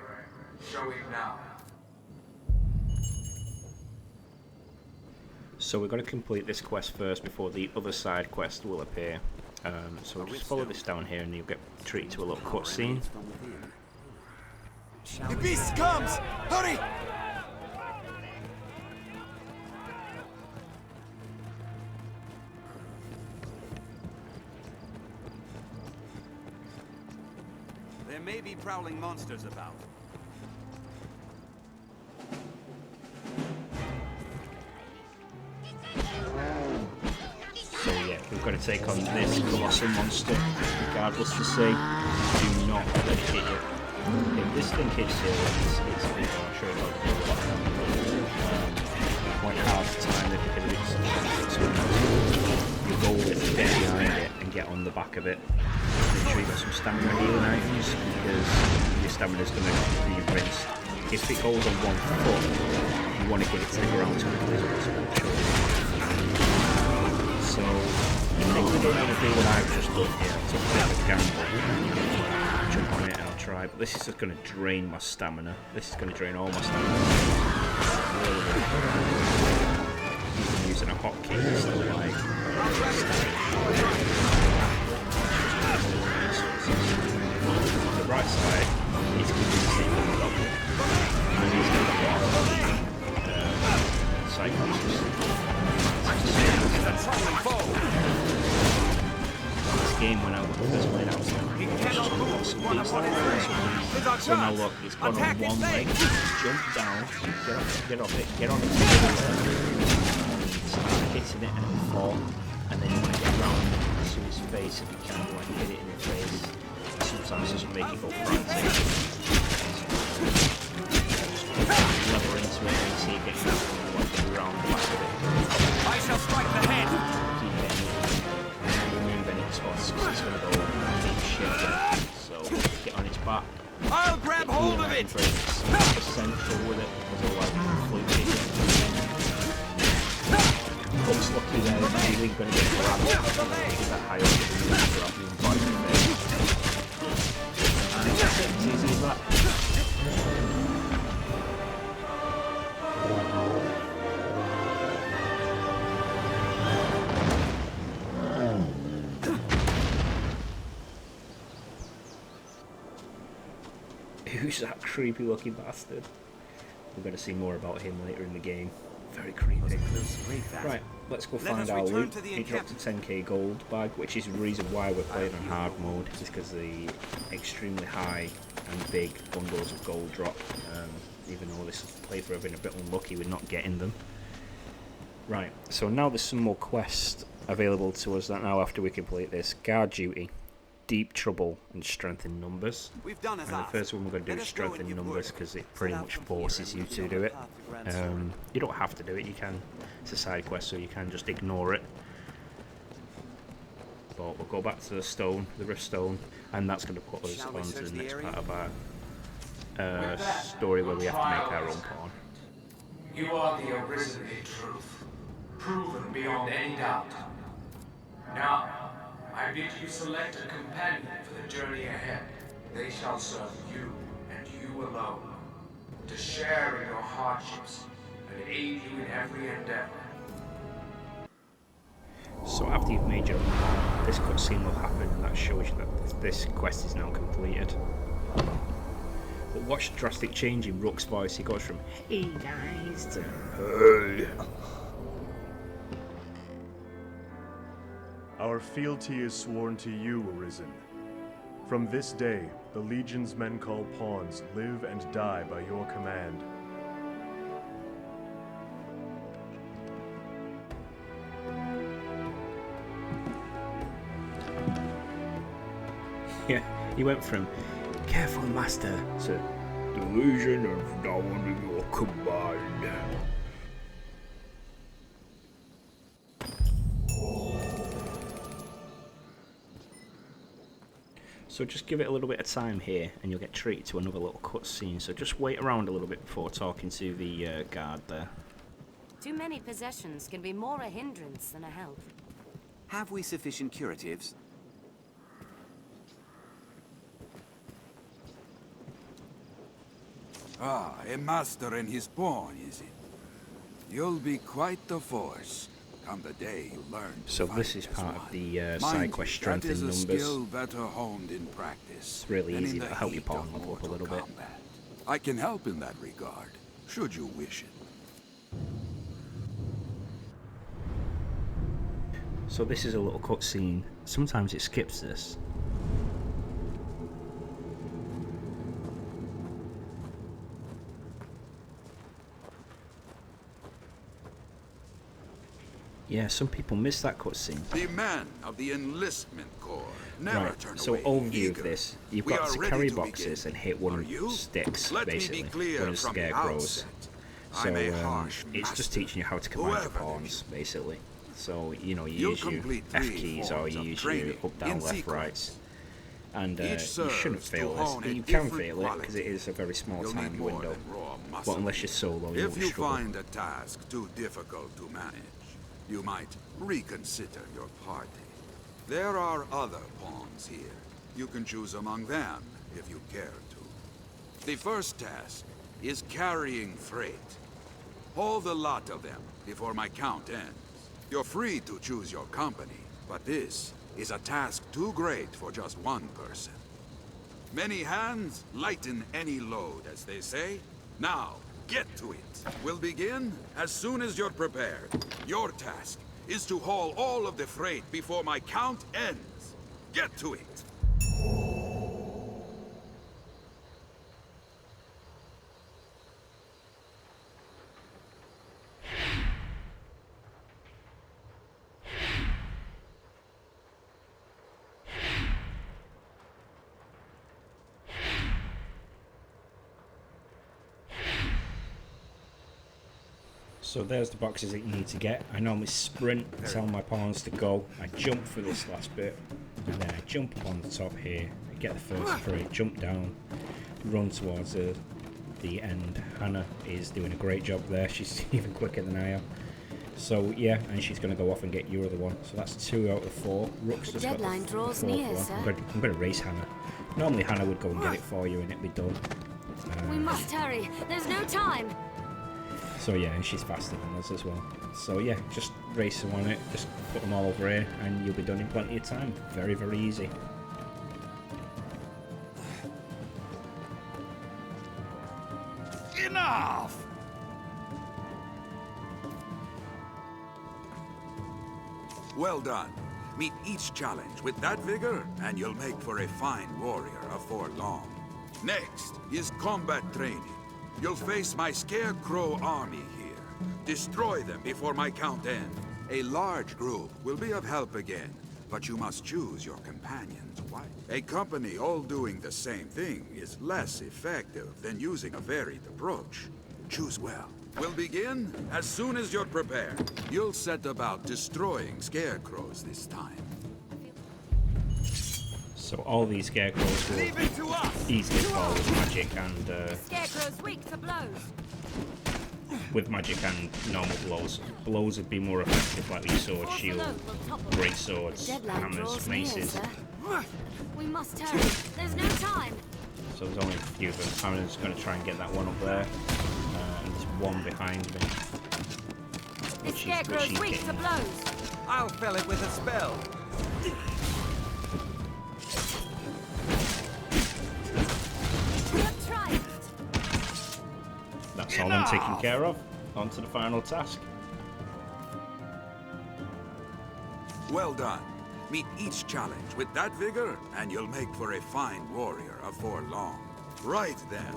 show it now. So we're going to complete this quest first before the other side quest will appear. So we'll just follow this down here and you'll get treated to a little cutscene. The beast comes! Hurry! There may be prowling monsters about. So yeah, we've got to take on this colossal monster, regardless to say, do not let it hit you. If this thing hits you, it's I'll show you how to do it. Quite hard to time it because it's your goal is to get behind it and get on the back of it. Make sure you got some stamina healing items because your stamina is going to be rinsed. If it goes on one foot, you want to get it to the ground as quickly as possible. So, I think we're going to do what I've just done here. It's a bit of a gamble. Jump on it and I'll try, but this is just going to drain my stamina. This is going to drain all my stamina. Even using a hotkey instead of like on the right side, it's going to be the same as the goblin. And he's going to be psychosis. This game when I was playing out, so now look, it's gone on one leg, jump down, get off it, get on its start hitting it and it'll fall, and then you want to get around to its face if you can, like hit it in the face. Sometimes it just make it go frantic. Just lever into it and see it getting around the back of it. I shall strike the head! Keep getting it, remove any spots because it's going to go deep shit. So get on its back. I'll grab hold of it! Essential with it because otherwise fluke it. Looks lucky there, it's really going to get grabbed. Get that high up and grab you and bite your face. And that's it, it's easy as that. Who's that creepy looking bastard? We're going to see more about him later in the game. Very creepy. Right, let's go find our loot. It dropped a 10k gold bag, which is the reason why we're playing on hard mode, is because the extremely high and big bundles of gold drop. Even though this playthrough I've been a bit unlucky with not getting them. Right, so now there's some more quests available to us now after we complete this. Guard duty, deep trouble, and strength in numbers. We've done as and the first one we're going to do is strength in numbers because it pretty much forces you to do it. You don't have to do it, you can. It's a side quest, so you can just ignore it. But we'll go back to the stone, the rift stone, and that's going to put us on to the next part of our story where we have to make our own pawn. You are the Arisen in truth, proven beyond any doubt. Now, I bid you select a companion for the journey ahead. They shall serve you, and you alone, to share in your hardships and aid you in every endeavor. So after you've made your this cutscene will happen, and that shows you that this quest is now completed. But watch the drastic change in Rook's voice. He goes from "Hey guys" to "Hey." Our fealty is sworn to you, Arisen. From this day, the Legion's men called pawns live and die by your command. Yeah, he went from "Careful, master" to "The Legion of now under your command." So just give it a little bit of time here and you'll get treated to another little cutscene. So just wait around a little bit before talking to the guard there. Too many possessions can be more a hindrance than a help. Have we sufficient curatives? Ah, a master and his pawn, is it? You'll be quite the force come the day you learn to So fight this is as part one. of the Mind side you, quest that strength in is a numbers. skill better honed in practice. It's really than easy in to the help your heat pawn of level up a little mortal bit. combat. I can help in that regard, should you wish it. So this is a little cutscene. Sometimes it skips this. Yeah, some people miss that cutscene. The men of the enlistment corps never Right, turn so away overview eager. of this. You've We got are to ready carry to boxes begin. and hit one Are of you? sticks, Let me basically. be clear One of the from the scarecrows. outset. So I'm a harsh it's just master. teaching you how to command your Whoever pawns, basically. So, you know, you You'll use your complete F 3 keys or forms you of use your training up, down, in left, sequence. rights. And Each you shouldn't serves to fail hone this. a You can different fail it because it is a very small You'll time need more window. than raw muscle. But unless you're solo, you If will you struggle. find a task too difficult to manage, you might reconsider your party. There are other pawns here. You can choose among them if you care to. The first task is carrying freight. Haul the lot of them before my count ends. You're free to choose your company, but this is a task too great for just one person. Many hands lighten any load, as they say. Now, get to it. We'll begin as soon as you're prepared. Your task is to haul all of the freight before my count ends. Get to it. So there's the boxes that you need to get. I normally sprint and tell my pawns to go. I jump for this last bit, and then I jump up on the top here, I get the first three, jump down, run towards the end. Hannah is doing a great job there. She's even quicker than I am. So yeah, and she's going to go off and get your other one. So that's 2 out of 4. Rook's The just got deadline the draws 4th near, one. sir. I'm going to race Hannah. Normally Hannah would go and get it for you and it'd be done. We must hurry. There's no time. So yeah, and she's faster than us as well. So yeah, just race them on it, just put them all over here and you'll be done in plenty of time. Very, very easy. Enough! Well done. Meet each challenge with that vigor, and you'll make for a fine warrior afore long. Next is combat training. You'll face my Scarecrow army here. Destroy them before my count ends. A large group will be of help again, but you must choose your companions wisely. A company all doing the same thing is less effective than using a varied approach. Choose well. We'll begin as soon as you're prepared. You'll set about destroying scarecrows this time. So all these scarecrows will easily fall with magic and Scarecrow's weak to blows. with magic and normal blows. Blows would be more effective, like these sword, shield, great swords, Deadline hammers, draws near, maces. sir. We must hurry. There's no time. So there's only a few of them. I'm just going to try and get that one up there. And there's one behind me. This scarecrow's weak to blows. I'll fell it with a spell. That's all I'm taken care of. On to the final task. Well done. Meet each challenge with that vigor, and you'll make for a fine warrior afore long. Right then.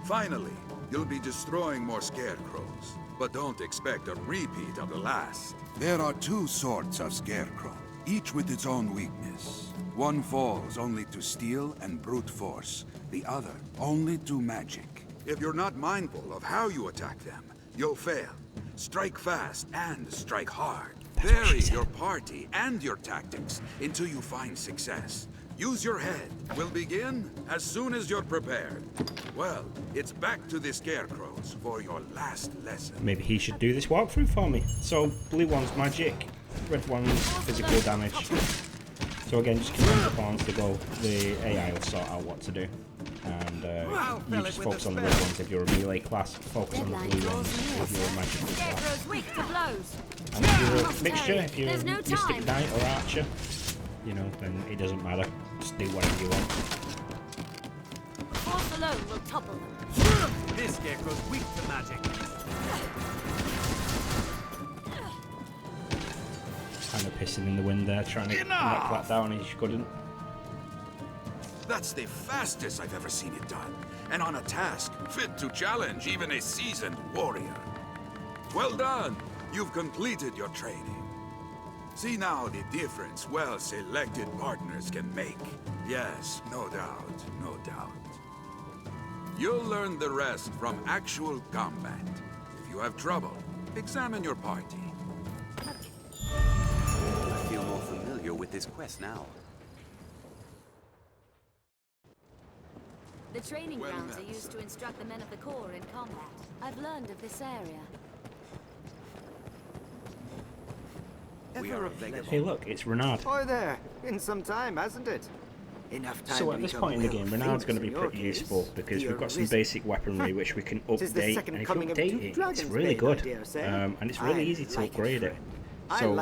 Finally, you'll be destroying more scarecrows. But don't expect a repeat of the last. There are two sorts of scarecrow, each with its own weakness. One falls only to steel and brute force, the other only to magic. If you're not mindful of how you attack them, you'll fail. Strike fast and strike hard. Vary your party and your tactics until you find success. Use your head. We'll begin as soon as you're prepared. Well, it's back to the scarecrows for your last lesson. Maybe he should do this walkthrough for me. So, blue one's magic, red one's physical damage. So again, just command the pawns to go. The AI will sort out what to do. And you just focus on the red ones if you're a melee class, focus on the blue ones if you're a magical class. And if you're a mixture, if you're a mystic knight or archer, you know, then it doesn't matter. Just do whatever you want. Force alone will topple them. This scarecrow's weak to magic. Kind of pissing in the wind there, trying to knock that down, and he couldn't. That's the fastest I've ever seen it done, and on a task fit to challenge even a seasoned warrior. Well done! You've completed your training. See now the difference well-selected partners can make. Yes, no doubt, no doubt. You'll learn the rest from actual combat. If you have trouble, examine your party. I feel more familiar with this quest now. The training grounds are used to instruct the men of the Corps in combat. I've learned of this area. Hey look, it's Renard. Oh there, been some time, hasn't it? Enough time. So at this point in the game, Renard's going to be pretty useful because we've got some basic weaponry which we can update, and if you update it, it's really good, and it's really easy to upgrade it. So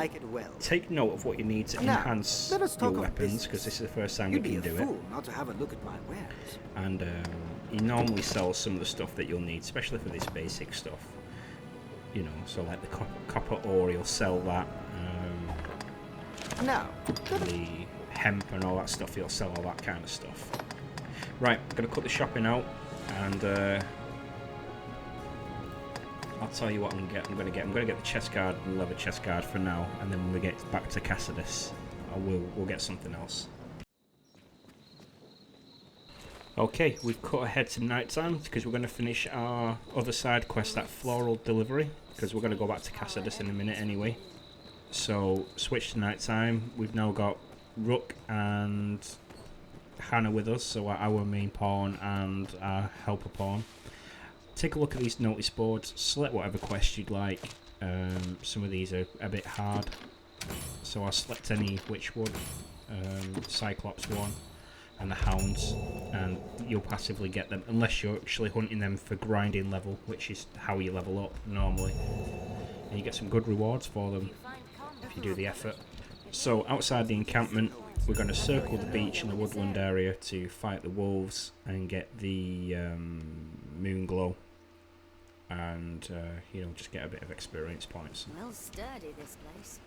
take note of what you need to enhance your weapons, because this is the first time you can do it. Not to have a look at my wares. And he normally sells some of the stuff that you'll need, especially for this basic stuff. You know, so like the copper ore, he'll sell that. The hemp and all that stuff, he'll sell all that kind of stuff. Right, I'm gonna cut the shopping out, and I'll tell you what I'm gonna get. I'm gonna get the chest guard and leather chest guard for now, and then when we get back to Cassidus, we'll get something else. Okay, we've cut ahead to nighttime because we're going to finish our other side quest at Floral Delivery, because we're going to go back to Cassidus in a minute anyway. So switch to nighttime. We've now got Rook and Hannah with us, so our main pawn and our helper pawn. Take a look at these notice boards, select whatever quest you'd like. Some of these are a bit hard, so I'll select any which one. Cyclops one and the Hounds, and you'll passively get them unless you're actually hunting them for grinding level, which is how you level up normally, and you get some good rewards for them if you do the effort. So outside the encampment, we're going to circle the beach and the woodland area to fight the wolves and get the moon glow, and you know, just get a bit of experience points. Well sturdy, this place.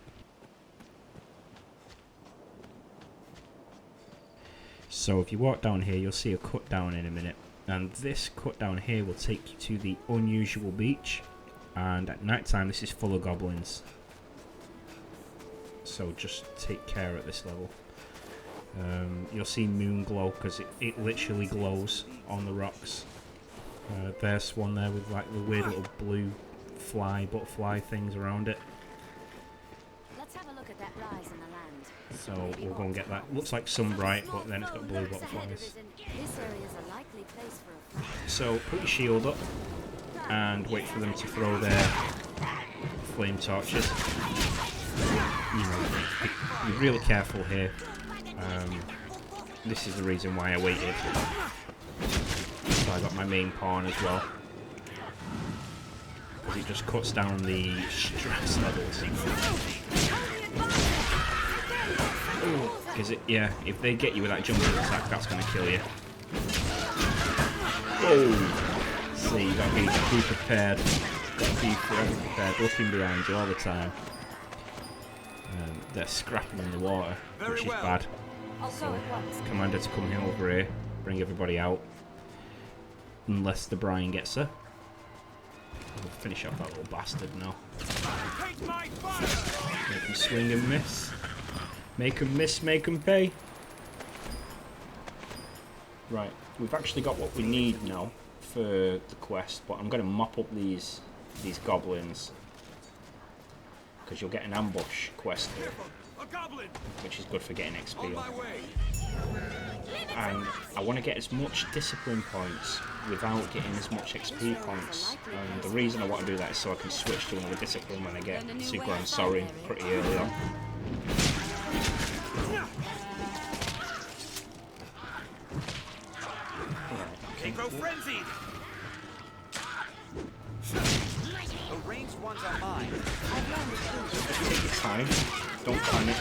So if you walk down here, you'll see a cut down in a minute, and this cut down here will take you to the unusual beach, and at night time this is full of goblins, so just take care at this level. You'll see moon glow because it literally glows on the rocks. There's one there with like the weird little blue butterfly things around it. Let's have a look at that rise in the land. So we'll go and get that. Looks like sunbright, but then it's got blue butterflies. This area is a likely place for a fire. So put your shield up and wait for them to throw their flame torches. You know, be really careful here. This is the reason why I waited. So I got my main pawn as well. Because it just cuts down the stress levels. Because yeah, if they get you with that jumping attack, that's going to kill you. Oh! See, you got to be prepared. Got to be forever prepared, looking behind you all the time. They're scrapping in the water, which is bad. So, Commander to come over here, bring everybody out. Unless the Brian gets her. We'll finish off that little bastard now. Make him swing and miss. Make him miss, make him pay. Right, we've actually got what we need now for the quest, but I'm going to mop up these goblins. Because you'll get an ambush quest here, which is good for getting XP on. And I want to get as much discipline points without getting as much XP points. And the reason I want to do that is so I can switch to another discipline when I get Super and Sorry pretty early on. They grow frenzied. The ranged ones are mine. Just take your time. Don't panic.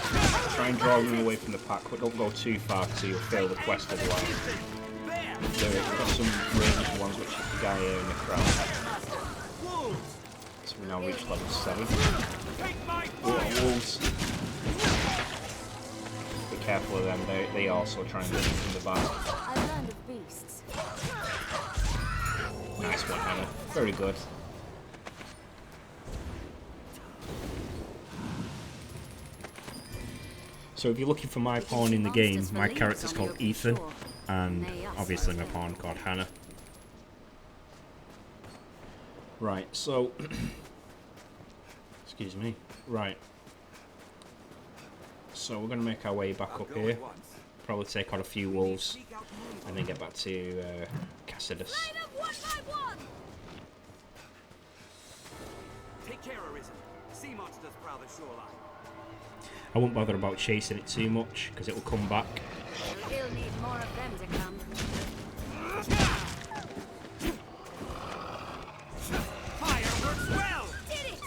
Try and draw them away from the pack, but don't go too far so you'll fail the quest otherwise. We've got some ranged ones, which is the guy here in the crowd. So we now reach level 7. Wolves. Be careful of them, they also try and get in from the back. Nice one, Hannah. Very good. So if you're looking for my pawn in the game, my character's called Ethan, and obviously my pawn called Hannah. Right, so... excuse me. Right. So we're going to make our way back up here. Probably take on a few wolves, and then get back to Cassidus. Take care, Arisen. Sea monsters prowl the shoreline. I won't bother about chasing it too much, because it will come back. We'll need more of them to come. Fire works well! Did it!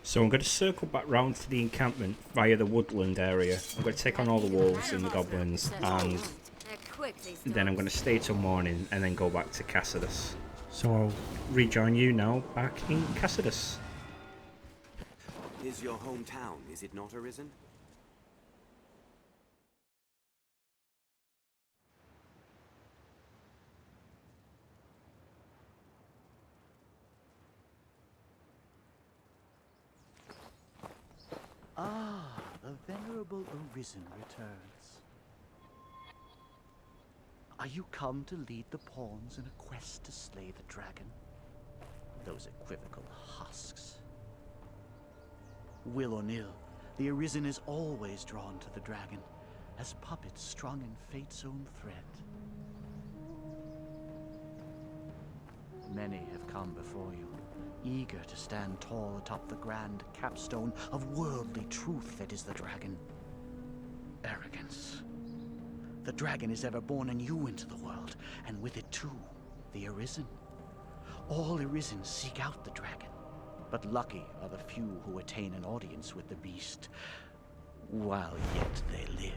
So I'm going to circle back round to the encampment via the woodland area. I'm going to take on all the wolves and the goblins, and then I'm going to stay till morning and then go back to Cassidus. So I'll rejoin you now back in Cassidus. Is your hometown, is it not, Arisen? Ah, the venerable Arisen returns. Are you come to lead the pawns in a quest to slay the dragon? Those equivocal husks. Will or nill, the Arisen is always drawn to the dragon, as puppets strung in fate's own thread. Many have come before you, eager to stand tall atop the grand capstone of worldly truth that is the dragon. Arrogance. The dragon is ever born anew into the world, and with it too, the Arisen. All Arisen seek out the dragon, but lucky are the few who attain an audience with the beast, while yet they live.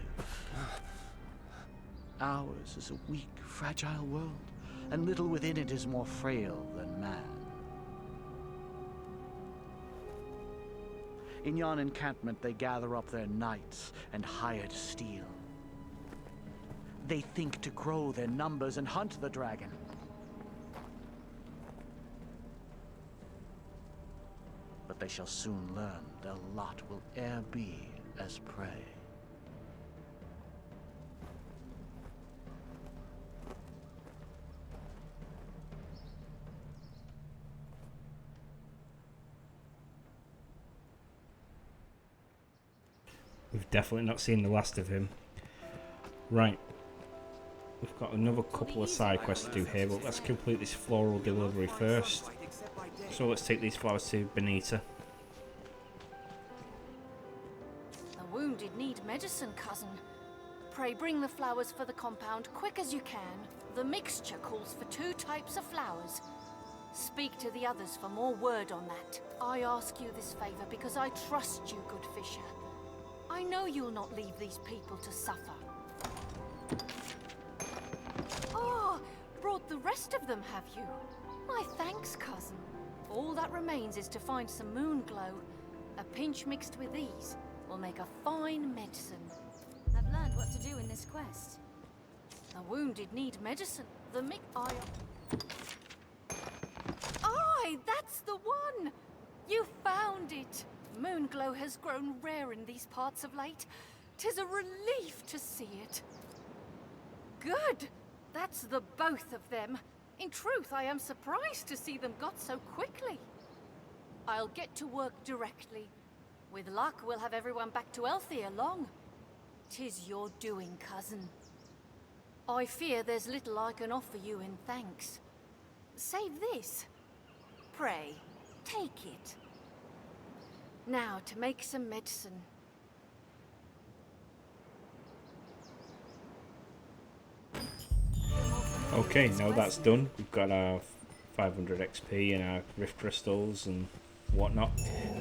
Ours is a weak, fragile world, and little within it is more frail than man. In yon encampment they gather up their knights and hired steel. They think to grow their numbers and hunt the dragon. But they shall soon learn their lot will e'er be as prey. We've definitely not seen the last of him. Right. We've got another couple of side quests to do here, but let's complete this floral delivery first. So let's take these flowers to Benita. need medicine, cousin. Pray bring the flowers for the compound quick as you can. The mixture calls for 2 types of flowers. Speak to the others for more word on that. I ask you this favor because I trust you, good Fisher. I know you'll not leave these people to suffer. Ah, brought the rest of them, have you? My thanks, cousin. All that remains is to find some moon glow. A pinch mixed with these will make a fine medicine. I've learned what to do in this quest. The wounded need medicine. The Aye, that's the one! You found it! Moonglow has grown rare in these parts of late. 'Tis a relief to see it. Good! That's the both of them. In truth, I am surprised to see them got so quickly. I'll get to work directly. With luck, we'll have everyone back to health ere long. 'Tis your doing, cousin. I fear there's little I can offer you in thanks. Save this. Pray, take it. Now, to make some medicine. Okay, now that's done. We've got our 500 XP and our rift crystals and whatnot.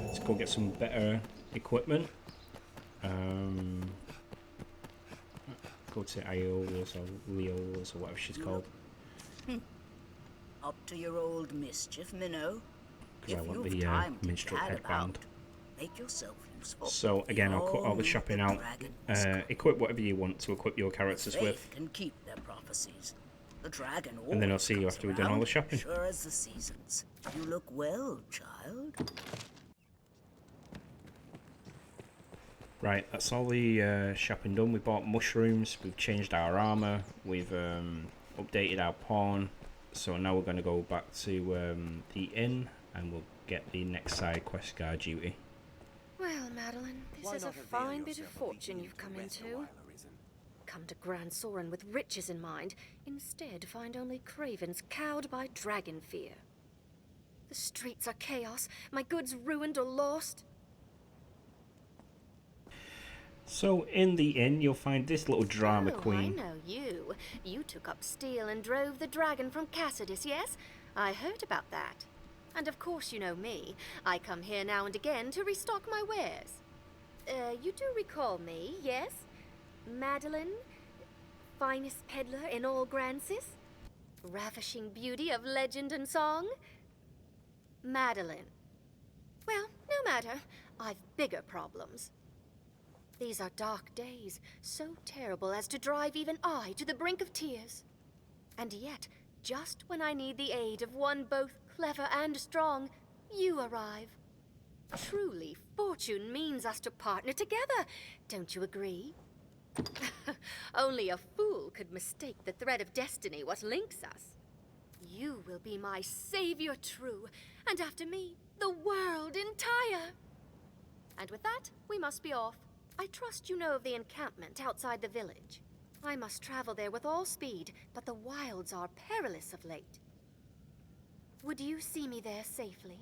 Let's go get some better equipment. Go to Iola's or Leola's or whatever she's called. Up to your old mischief, Minnow. Because I want the minstrel headband. Make yourself useful. So again, I'll cut all the shopping out. Equip whatever you want to equip your characters with. Can keep their prophecies. The dragon And then I'll see you after we've done all the shopping. Sure as the seasons. You look well, child. Right, that's all the shopping done. We bought mushrooms, we've changed our armour, we've updated our pawn. So now we're going to go back to the inn and we'll get the next side quest guard duty. Well, Madeline, this is a fine bit of fortune you've come into. Come to Grand Soren with riches in mind, instead find only cravens cowed by dragon fear. The streets are chaos, my goods ruined or lost. So in the inn you'll find this little drama queen. I know you. You took up steel and drove the dragon from Cassidus, yes? I heard about that. And of course you know me. I come here now and again to restock my wares. You do recall me, yes? Madeline, finest peddler in all Grancis? Ravishing beauty of legend and song? Madeline. Well, no matter. I've bigger problems. These are dark days, so terrible as to drive even I to the brink of tears. And yet, just when I need the aid of one both clever and strong, you arrive. Truly, fortune means us to partner together, don't you agree? Only a fool could mistake the thread of destiny what links us. You will be my savior true, and after me, the world entire. And with that, we must be off. I trust you know of the encampment outside the village. I must travel there with all speed, but the wilds are perilous of late. Would you see me there safely?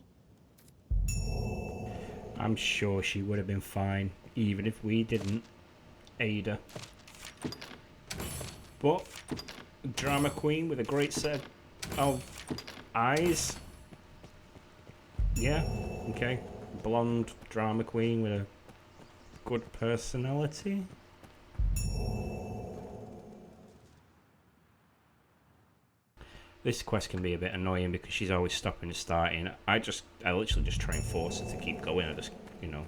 I'm sure she would have been fine, even if we didn't aid her. But, drama queen with a great set of eyes. Yeah, okay. Blonde drama queen with a good personality. This quest can be a bit annoying because she's always stopping and starting. I literally just try and force her to keep going. I just, you know.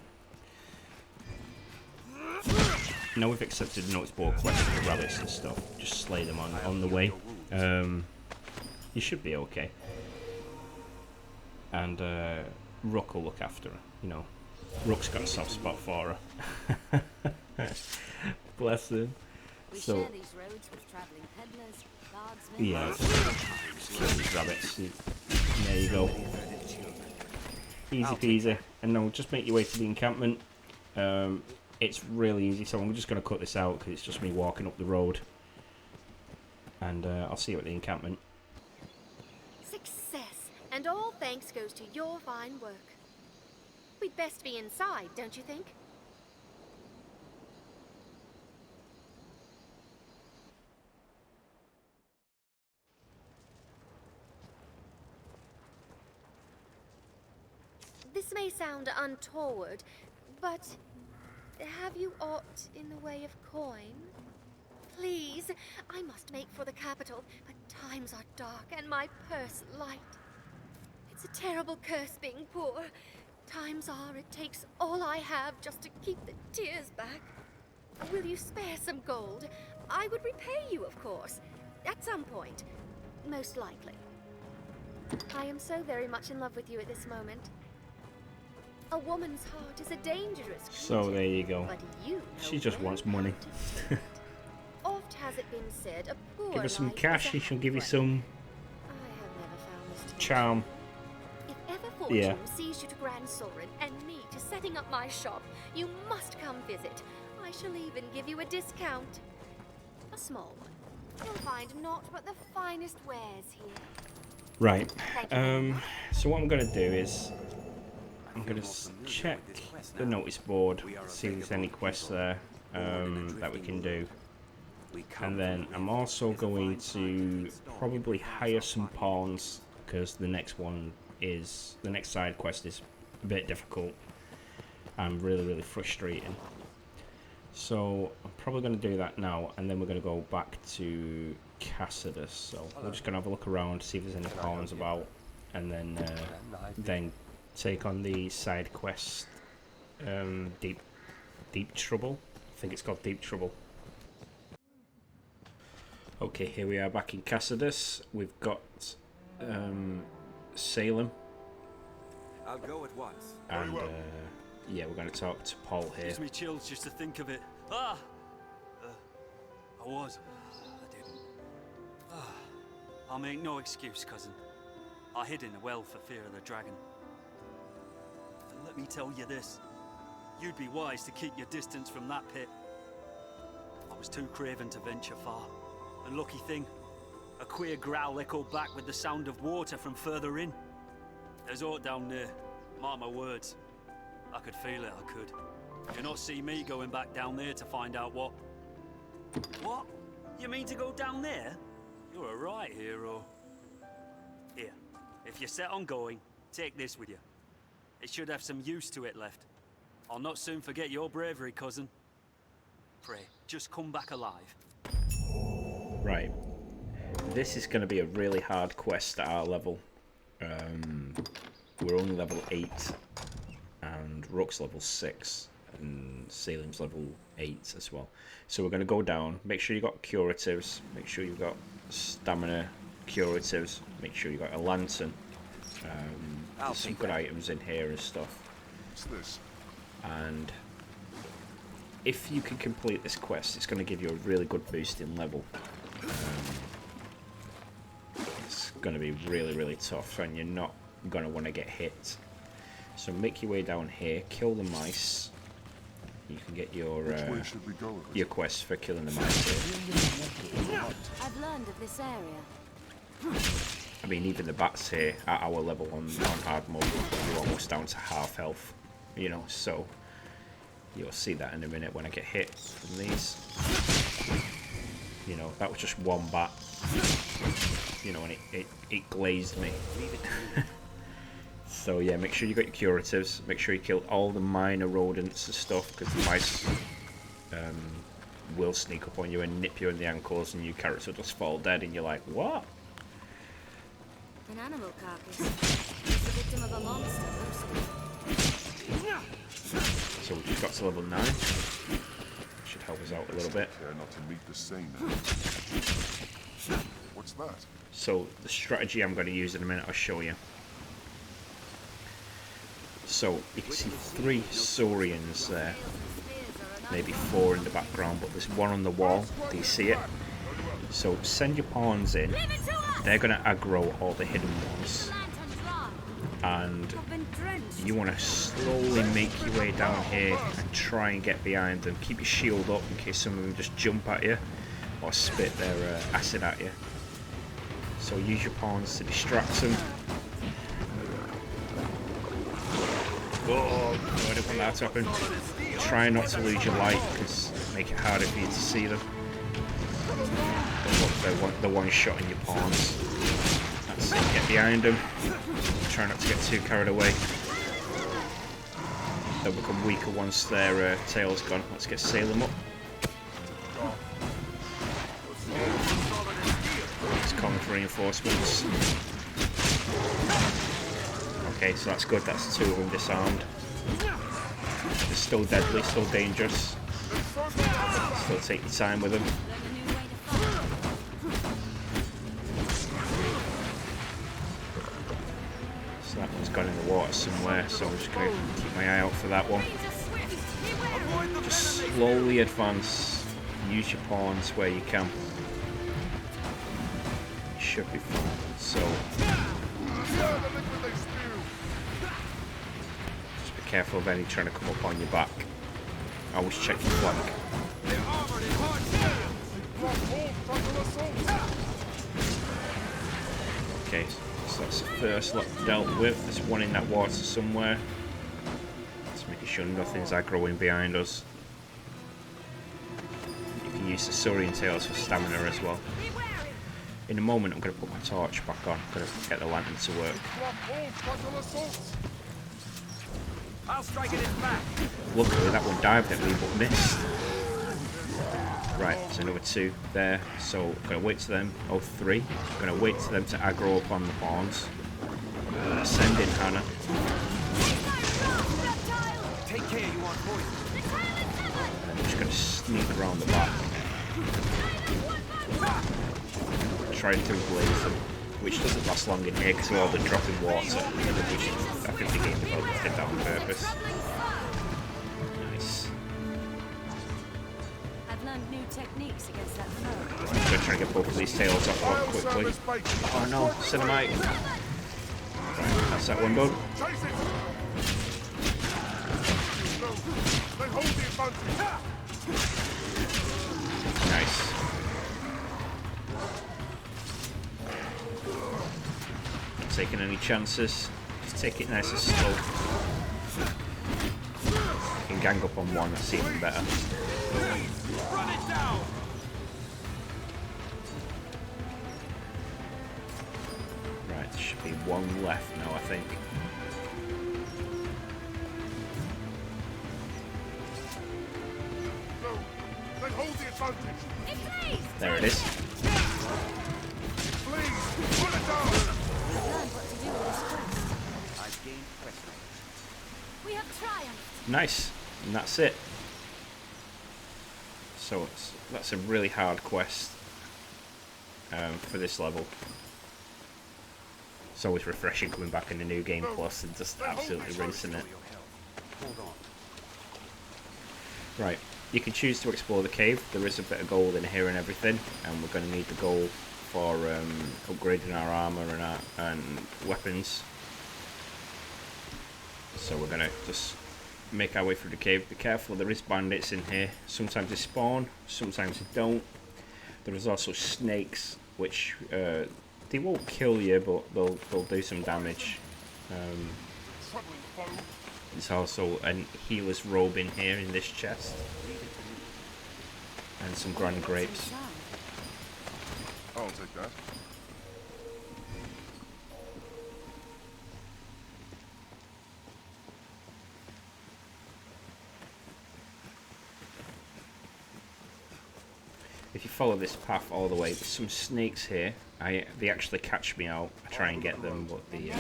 Now we've accepted the notice board quest for the rabbits and stuff. Just slay them on the way. You should be okay. And Rook will look after her, you know. Rook's got a soft spot for her. Bless him. We So, share these roads with traveling peddlers, guardsmen. yeah, kill these rabbits. There you go. Easy peasy. And now just make your way to the encampment. It's really easy, so I'm just going to cut this out because it's just me walking up the road. And I'll see you at the encampment. Success, and all thanks goes to your fine work. We'd best be inside, don't you think? This may sound untoward, but have you aught in the way of coin? Please, I must make for the capital, but times are dark and my purse light. It's a terrible curse being poor. Times are it takes all I have just to keep the tears back. Will you spare some gold? I would repay you, of course, at some point, most likely. I am so very much in love with you at this moment. A woman's heart is a dangerous creature. So there you go. But you She just wants money. Oft has it been said, a poor Give her some life is cash, a she'll give you hard some one. I have never found this to be charm. true. If ever fortune Yeah. sees you to Grand Sovereign and me to setting up my shop, you must come visit. I shall even give you a discount. A small one. You'll find naught but the finest wares here. Right. So what I'm going to do is I'm going to check the notice board, see if there's any quests there that we can do. And then I'm also going to probably hire some pawns, because the next side quest is a bit difficult and really frustrating. So I'm probably going to do that now, and then we're going to go back to Cassidus. So we're just going to have a look around, see if there's any pawns about, and then take on the side quest. Deep Trouble. I think it's called Deep Trouble. Okay, here we are back in Cassidus. We've got Salem. I'll go at once. And yeah, we're going to talk to Paul here. Gives me chills just to think of it. I didn't. I'll make no excuse, cousin. I hid in a well for fear of the dragon. And let me tell you this. You'd be wise to keep your distance from that pit. I was too craven to venture far. And lucky thing, a queer growl echoed back with the sound of water from further in. There's aught down there, mark my words. I could feel it, I could. You not see me going back down there to find out what? What? You mean to go down there? You're a right hero. Here, if you're set on going, take this with you. It should have some use to it left. I'll not soon forget your bravery, cousin. Pray, just come back alive. Right. This is going to be a really hard quest at our level. We're only level 8, and Rook's level 6, and Salem's level 8 as well. So we're going to go down. Make sure you got curatives. Make sure you've got stamina curatives. Make sure you got a lantern. There's some good items in here and stuff. What's this? And if you can complete this quest, it's going to give you a really good boost in level. It's going to be really tough, and you're not going to want to get hit. So make your way down here, kill the mice. You can get your quest for killing the mice here. I've learned of this area. I mean, even the bats here at our level on hard mode, you're almost down to half health, you know, so you'll see that in a minute when I get hit from these. You know, that was just one bat, you know, and it glazed me. So yeah, make sure you got your curatives, make sure you kill all the minor rodents and stuff, because the mice will sneak up on you and nip you in the ankles, and your character will just fall dead, and you're like, what? An animal carcass. It's the victim of a monster, So we just got to level 9. Should help us out a little bit. Not to meet the same. What's that? So the strategy I'm going to use in a minute, I'll show you. So you can see 3 Saurians there, maybe 4 in the background, but there's one on the wall. Do you see it? So send your pawns in. They're going to aggro all the hidden ones, and you want to slowly make your way down here and try and get behind them. Keep your shield up in case some of them just jump at you or spit their acid at you. So use your pawns to distract them. Oh, I don't want that to happen. Try not to lose your light, because make it harder for you to see them. They're one shot in your pawns. That's it, get behind them. Try not to get too carried away. they'll become weaker once their tail's gone. Let's get sail them up. Let's come for reinforcements. Okay, so that's good. That's 2 of them disarmed. They're still deadly, still dangerous. Still take your time with them. So that one's gone in the water somewhere, so I'm just going to keep my eye out for that one. Just slowly advance. Use your pawns where you can. You should be fine. So just be careful of any trying to come up on your back. Always check your flank. Okay, so that's the first lot dealt with. There's one in that water somewhere. Just making sure nothing's aggroing behind us. You can use the Saurian tails for stamina as well. In a moment I'm going to put my torch back on. I'm going to get the lantern to work. I'll strike it in back. Luckily that one dived at me but missed. Right, there's another 2 there, so I'm going to wait to them. Oh, 3. I'm going to wait to them to aggro up on the pawns. Send in Hannah. Take care, you want poison. And I'm just going to sneak around the back. Try to blaze them, which doesn't last long in here because of all the dropping water, which I think the game developers did that on purpose. Nice. I've learned new techniques against that foe. I'm going to try and get both of these tails off quickly. Oh no, Cinnamite! Right, that's that one done. Nice. Not taking any chances. Just take it nice and slow. You can gang up on one, that's even better. Run it down. Right, there should be one left now, I think. There it is. We have triumphed. Nice, and that's it. So that's a really hard quest for this level. It's always refreshing coming back in the New Game Plus and just absolutely rinsing it. Right, you can choose to explore the cave. There is a bit of gold in here and everything, and we're going to need the gold for upgrading our armor and weapons. So we're going to just make our way through the cave. Be careful, there is bandits in here. Sometimes they spawn, sometimes they don't. There is also snakes, which they won't kill you, but they'll do some damage. There's also a healer's robe in here in this chest, and some grand grapes. I'll take that. If you follow this path all the way, there's some snakes here. They actually catch me out. I try and get them, but they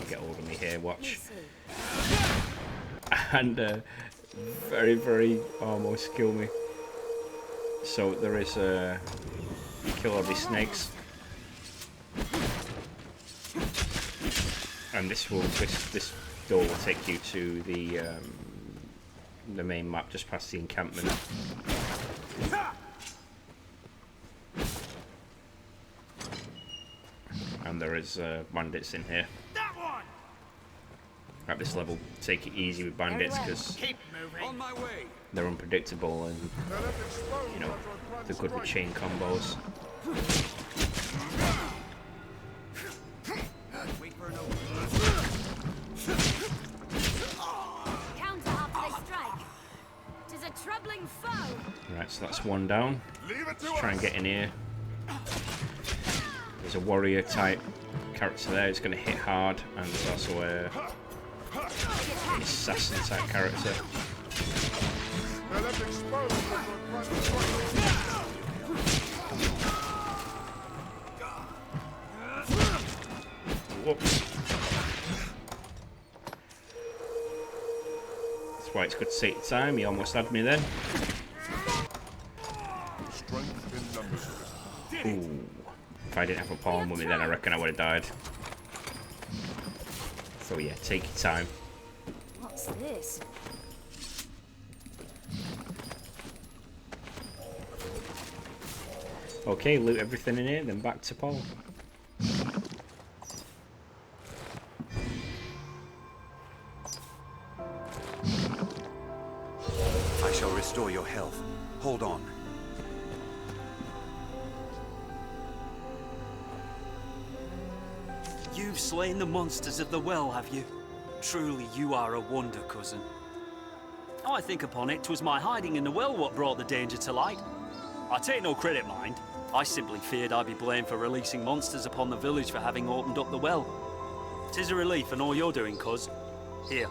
get hold of me here. Watch. And very, very almost kill me. So there is a kill all these snakes, and this door will take you to the main map, just past the encampment. And there is bandits in here. At this level, take it easy with bandits because they're unpredictable and, you know, they're good with chain combos. Counter after they strike. 'Tis a troubling foe. Right, so that's one down. Let's try and get in here. There's a warrior type character there. It's going to hit hard, and there's also assassin type character. Now let's expose Whoops. That's why it's good to take time. He almost had me then. strength in numbers. Ooh. If I didn't have a pawn with me, then I reckon I would have died. So yeah, take your time. What's this? Okay, loot everything in here, then back to Paul. I shall restore your health. Hold on. You've slain the monsters of the well, have you? Truly, you are a wonder, cousin. Now I think upon it, 'twas my hiding in the well what brought the danger to light. I take no credit, mind. I simply feared I'd be blamed for releasing monsters upon the village for having opened up the well. 'Tis a relief in all you're doing, cuz. Here,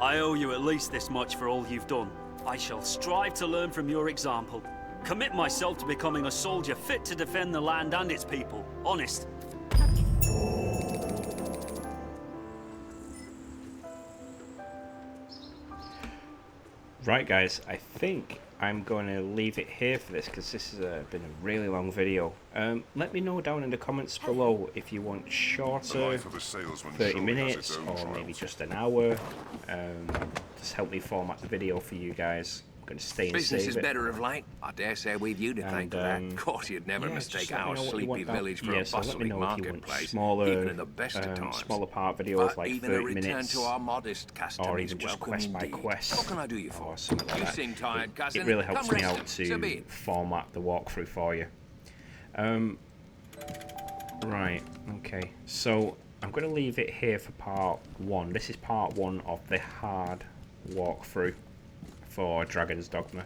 I owe you at least this much for all you've done. I shall strive to learn from your example. Commit myself to becoming a soldier fit to defend the land and its people. Honest. Right guys, I think I'm going to leave it here for this because this has been a really long video. Let me know down in the comments below if you want shorter, 30 minutes or maybe just an hour. Just help me format the video for you guys. I'm going to stay and Business save is it. better of late. I dare say we've you to thank for that. Of course, you'd never mistake our sleepy village for a bustling marketplace, even in the best of times. Smaller part videos but like even 30 a return minutes, to our modest custom or is even just welcome quest by indeed. quest. What can I do you for? Or something like You that. seem tired, cousin. It really helps Come me rest out so be to it. format the walkthrough for you. Right, okay. So I'm going to leave it here for part 1. This is part 1 of the hard walkthrough for Dragon's Dogma.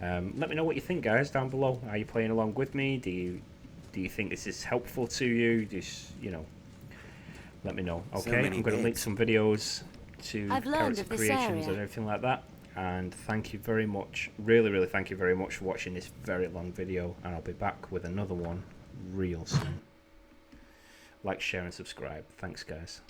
Let me know what you think, guys, down below. Are you playing along with me? Do you think this is helpful to you? Just, you know, let me know. Okay, I'm going to link some videos to character creations and everything like that. And thank you very much, really thank you very much for watching this very long video, and I'll be back with another one real soon. Like, share and subscribe. Thanks guys.